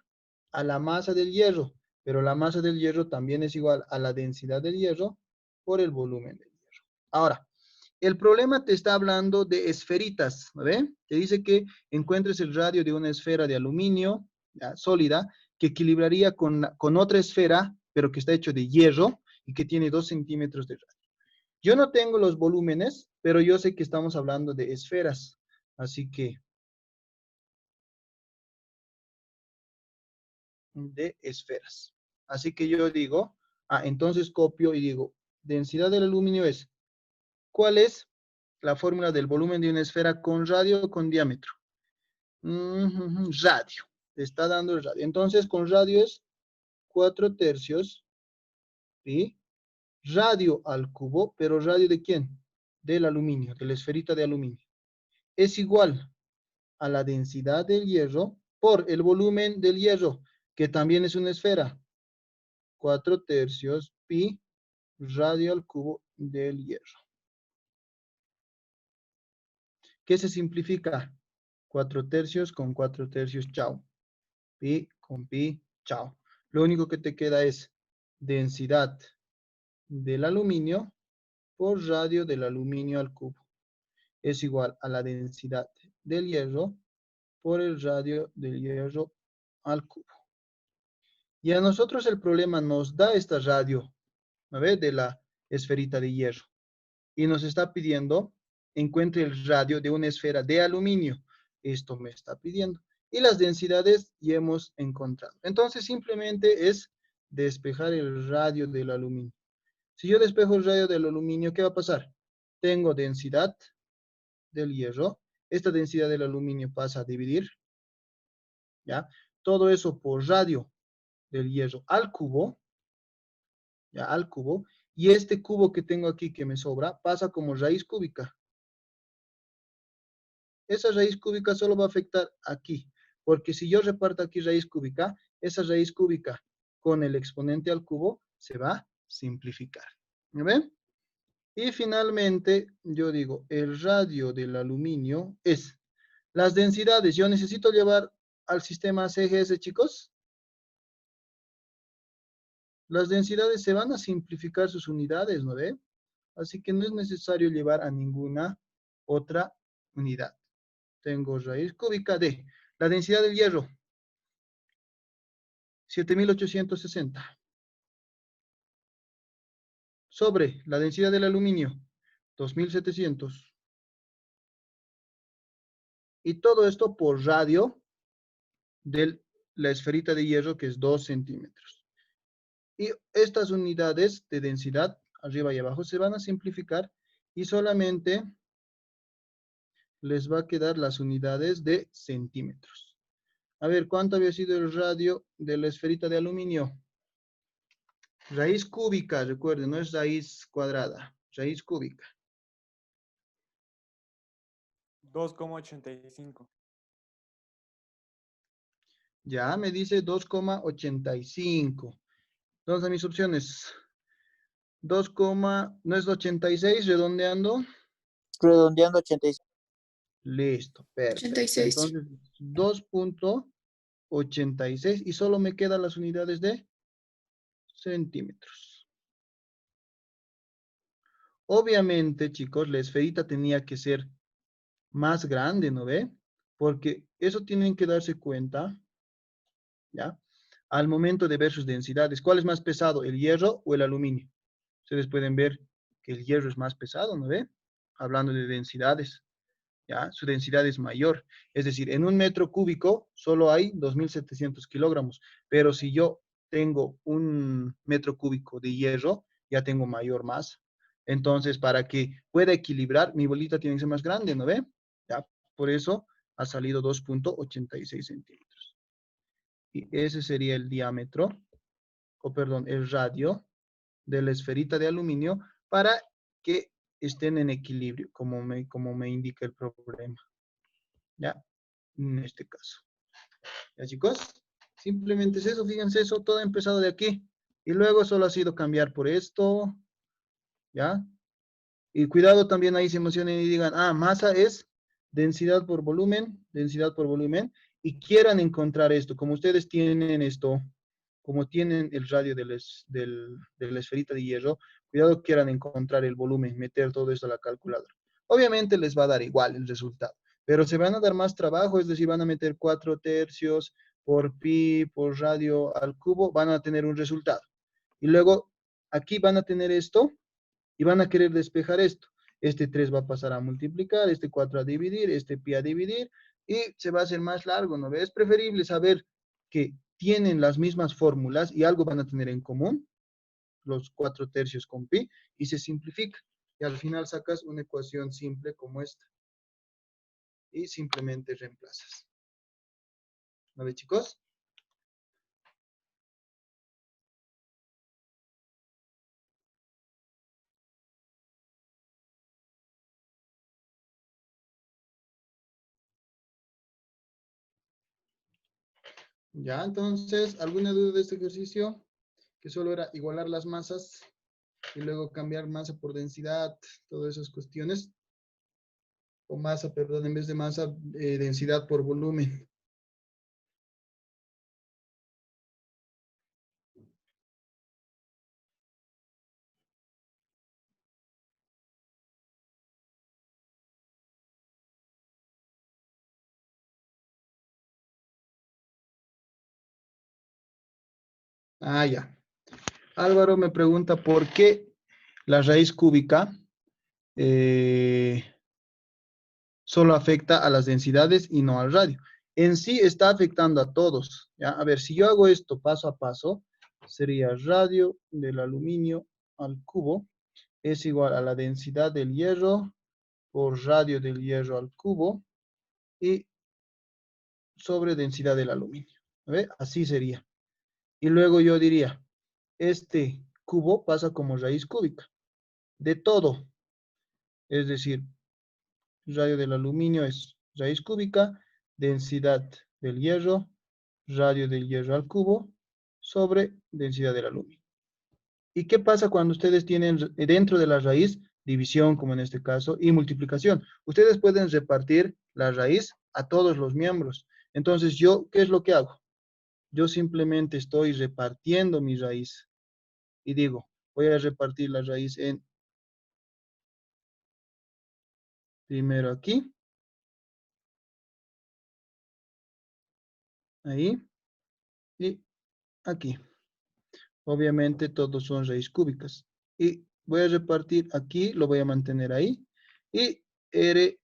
S1: a la masa del hierro, pero la masa del hierro también es igual a la densidad del hierro por el volumen del hierro. Ahora, el problema te está hablando de esferitas, ¿ve? Te dice que encuentres el radio de una esfera de aluminio, ¿ya? Sólida, que equilibraría con otra esfera, pero que está hecho de hierro y que tiene 2 centímetros de radio. Yo no tengo los volúmenes, pero yo sé que estamos hablando de esferas. Así que, de esferas. Así que yo digo, entonces copio y digo, densidad del aluminio es, ¿cuál es la fórmula del volumen de una esfera con radio o con diámetro? Radio. Te está dando el radio. Entonces, con radio es 4/3, ¿sí? Radio al cubo, pero radio ¿de quién? Del aluminio, de la esferita de aluminio. Es igual a la densidad del hierro por el volumen del hierro, que también es una esfera. 4 tercios pi radio al cubo del hierro. ¿Qué se simplifica? 4 tercios con 4 tercios, chao. Pi con pi, chao. Lo único que te queda es densidad del aluminio por radio del aluminio al cubo. Es igual a la densidad del hierro por el radio del hierro al cubo. Y a nosotros el problema nos da esta radio, ¿no ves? De la esferita de hierro. Y nos está pidiendo, encuentre el radio de una esfera de aluminio. Esto me está pidiendo. Y las densidades ya hemos encontrado. Entonces simplemente es despejar el radio del aluminio. Si yo despejo el radio del aluminio, ¿qué va a pasar? Tengo densidad del hierro. Esta densidad del aluminio pasa a dividir, ¿ya? Todo eso por radio del hierro al cubo, ¿ya? Al cubo. Y este cubo que tengo aquí que me sobra pasa como raíz cúbica. Esa raíz cúbica solo va a afectar aquí, porque si yo reparto aquí raíz cúbica, esa raíz cúbica con el exponente al cubo se va a simplificar. ¿Me ven? Y finalmente, yo digo, el radio del aluminio es las densidades. Yo necesito llevar al sistema CGS, chicos. Las densidades se van a simplificar sus unidades, ¿no ve? Así que no es necesario llevar a ninguna otra unidad. Tengo raíz cúbica de la densidad del hierro, 7860. Sobre la densidad del aluminio, 2700. Y todo esto por radio de la esferita de hierro, que es 2 centímetros. Y estas unidades de densidad, arriba y abajo, se van a simplificar y solamente les va a quedar las unidades de centímetros. A ver, ¿cuánto había sido el radio de la esferita de aluminio? Raíz cúbica, recuerden, no es raíz cuadrada, raíz cúbica.
S3: 2,85.
S1: Ya me dice 2,85. Entonces mis opciones. 2, no es 86, redondeando.
S4: Redondeando 86.
S1: Listo, perfecto.
S5: 86.
S1: Entonces 2,86 y solo me quedan las unidades de centímetros. Obviamente, chicos, la esferita tenía que ser más grande, ¿no ve? Porque eso tienen que darse cuenta, ¿ya? Al momento de ver sus densidades. ¿Cuál es más pesado, el hierro o el aluminio? Ustedes pueden ver que el hierro es más pesado, ¿no ve? Hablando de densidades, ¿ya? Su densidad es mayor. Es decir, en un metro cúbico solo hay 2700 kilogramos. Pero si yo tengo un metro cúbico de hierro, ya tengo mayor masa. Entonces, para que pueda equilibrar, mi bolita tiene que ser más grande, ¿no ve? ¿Ya? Por eso ha salido 2,86 centímetros. Y ese sería el diámetro, o perdón, el radio de la esferita de aluminio para que estén en equilibrio, como me indica el problema. ¿Ya? En este caso. ¿Ya, chicos? Simplemente es eso, fíjense eso, todo ha empezado de aquí. Y luego solo ha sido cambiar por esto. ¿Ya? Y cuidado también ahí se emocionen y digan, ah, masa es densidad por volumen, y quieran encontrar esto. Como ustedes tienen esto, como tienen el radio de la esferita de hierro, cuidado quieran encontrar el volumen, meter todo esto a la calculadora. Obviamente les va a dar igual el resultado, pero se van a dar más trabajo, es decir, van a meter 4 tercios por pi, por radio al cubo, van a tener un resultado. Y luego aquí van a tener esto y van a querer despejar esto. Este 3 va a pasar a multiplicar, este 4 a dividir, este pi a dividir, y se va a hacer más largo, ¿no ves? Es preferible saber que tienen las mismas fórmulas y algo van a tener en común, los 4 tercios con pi, y se simplifica. Y al final sacas una ecuación simple como esta. Y simplemente reemplazas. ¿No ves, chicos? Ya, entonces, ¿alguna duda de este ejercicio? que solo era igualar las masas y luego cambiar masa por densidad, todas esas cuestiones, o masa, perdón, en vez de masa, densidad por volumen. Ah, ya. Álvaro me pregunta por qué la raíz cúbica solo afecta a las densidades y no al radio. En sí está afectando a todos, ¿ya? A ver, si yo hago esto paso a paso, sería radio del aluminio al cubo es igual a la densidad del hierro por radio del hierro al cubo y sobre densidad del aluminio. ¿Ve? Así sería. Y luego yo diría, este cubo pasa como raíz cúbica de todo. Es decir, radio del aluminio es raíz cúbica, densidad del hierro, radio del hierro al cubo, sobre densidad del aluminio. ¿Y qué pasa cuando ustedes tienen dentro de la raíz división, como en este caso, y multiplicación? Ustedes pueden repartir la raíz a todos los miembros. Entonces, yo, ¿qué es lo que hago? Yo simplemente estoy repartiendo mi raíz y digo, voy a repartir la raíz en primero aquí, ahí y aquí. Obviamente todos son raíz cúbicas. Y voy a repartir aquí, lo voy a mantener ahí. Y R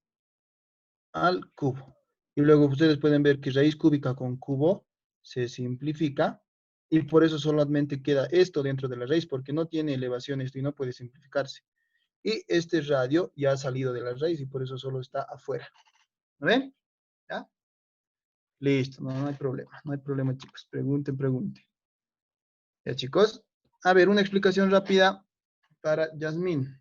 S1: al cubo. Y luego ustedes pueden ver que raíz cúbica con cubo se simplifica. Y por eso solamente queda esto dentro de la raíz, porque no tiene elevación esto y no puede simplificarse. Y este radio ya ha salido de la raíz y por eso solo está afuera. ¿Lo ven? ¿Ya? Listo, no hay problema. No hay problema, chicos. Pregunten, pregunten. Ya, chicos. A ver, una explicación rápida para Yasmín.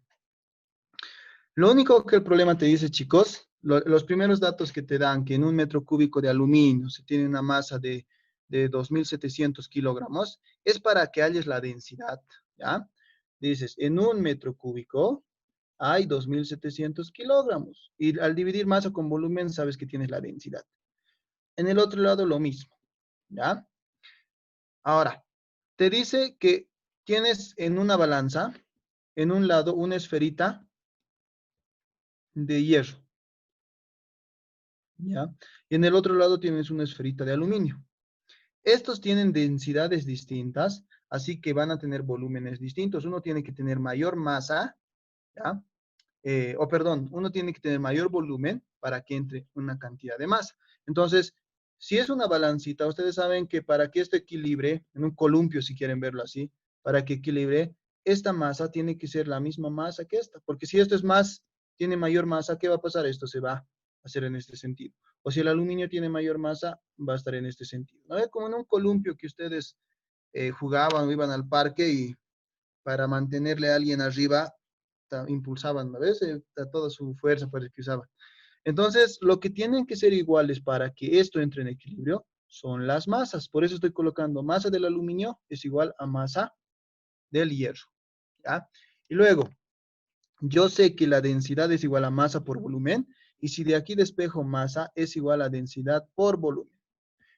S1: Lo único que el problema te dice, chicos, los primeros datos que te dan, que en un metro cúbico de aluminio se tiene una masa de 2.700 kilogramos, es para que halles la densidad, ¿ya? Dices, en un metro cúbico hay 2.700 kilogramos. Y al dividir masa con volumen, sabes que tienes la densidad. En el otro lado, lo mismo, ¿ya? Ahora, te dice que tienes en una balanza, en un lado, una esferita de hierro, ¿ya? Y en el otro lado tienes una esferita de aluminio. Estos tienen densidades distintas, así que van a tener volúmenes distintos. Uno tiene que tener mayor masa, ¿ya? Perdón, uno tiene que tener mayor volumen para que entre una cantidad de masa. Entonces, si es una balancita, ustedes saben que para que esto equilibre, en un columpio si quieren verlo así, para que equilibre, esta masa tiene que ser la misma masa que esta, porque si esto es más, tiene mayor masa, ¿qué va a pasar? Esto se va a hacer en este sentido. O si el aluminio tiene mayor masa, va a estar en este sentido. ¿No? Es como en un columpio que ustedes jugaban o iban al parque y para mantenerle a alguien arriba, impulsaban, ¿no ves? A toda su fuerza parece que usaban. Entonces, lo que tienen que ser iguales para que esto entre en equilibrio son las masas. Por eso estoy colocando masa del aluminio es igual a masa del hierro, ¿ya? Y luego, yo sé que la densidad es igual a masa por volumen, y si de aquí despejo masa es igual a densidad por volumen.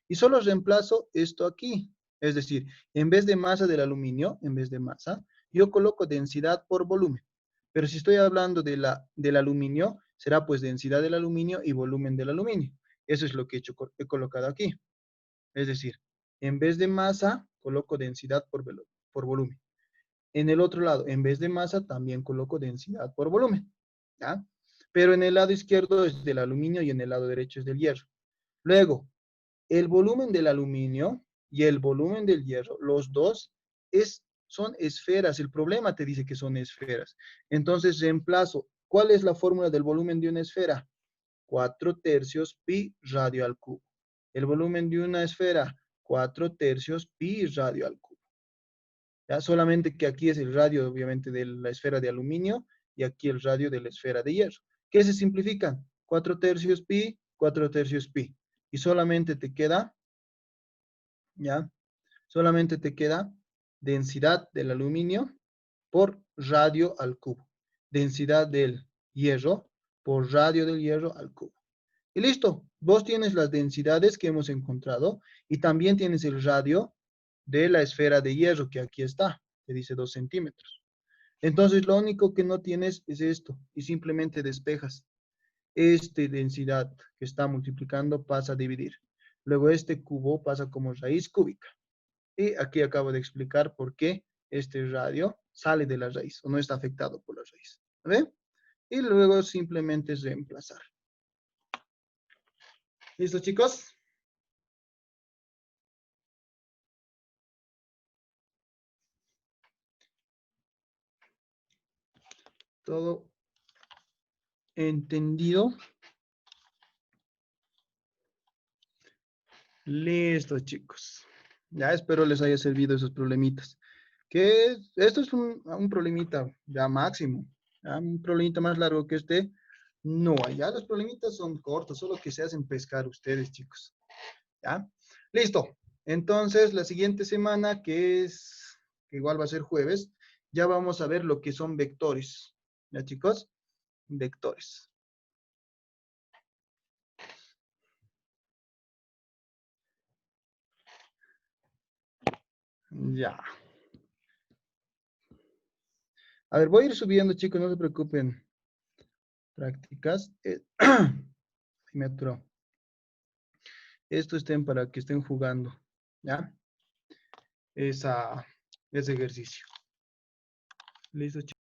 S1: Y solo reemplazo esto aquí. Es decir, en vez de masa del aluminio, en vez de masa, yo coloco densidad por volumen. Pero si estoy hablando del aluminio, será pues densidad del aluminio y volumen del aluminio. Eso es lo que he colocado aquí. Es decir, en vez de masa, coloco densidad por volumen. En el otro lado, en vez de masa, también coloco densidad por volumen. ¿Ya? Pero en el lado izquierdo es del aluminio y en el lado derecho es del hierro. Luego, el volumen del aluminio y el volumen del hierro, los dos son esferas. El problema te dice que son esferas. Entonces reemplazo. ¿Cuál es la fórmula del volumen de una esfera? 4/3 pi radio al cubo. El volumen de una esfera, 4/3 pi radio al cubo. ¿Ya? Solamente que aquí es el radio, obviamente, de la esfera de aluminio y aquí el radio de la esfera de hierro. ¿Qué se simplifican? 4/3 pi, 4/3 pi. Y solamente te queda, ¿ya? Solamente te queda densidad del aluminio por radio al cubo. Densidad del hierro por radio del hierro al cubo. Y listo, vos tienes las densidades que hemos encontrado y también tienes el radio de la esfera de hierro que aquí está, que dice 2 centímetros. Entonces lo único que no tienes es esto y simplemente despejas. Esta densidad que está multiplicando pasa a dividir. Luego este cubo pasa como raíz cúbica. Y aquí acabo de explicar por qué este radio sale de la raíz o no está afectado por la raíz. ¿Ve? Y luego simplemente es reemplazar. ¿Listo, chicos? ¿Todo entendido? Listo, chicos. Ya espero les haya servido esos problemitas. Esto es un problemita ya máximo. Ya un problemita más largo que este, no hay. Ya los problemitas son cortos, solo que se hacen pescar ustedes, chicos. ¿Ya? Listo. Entonces, la siguiente semana, que igual va a ser jueves, ya vamos a ver lo que son vectores. ¿Ya, chicos? Vectores. Ya. A ver, voy a ir subiendo, chicos, no se preocupen. Prácticas. Me aturó. Esto estén para que estén jugando. ¿Ya? Ese ejercicio. Listo, chicos.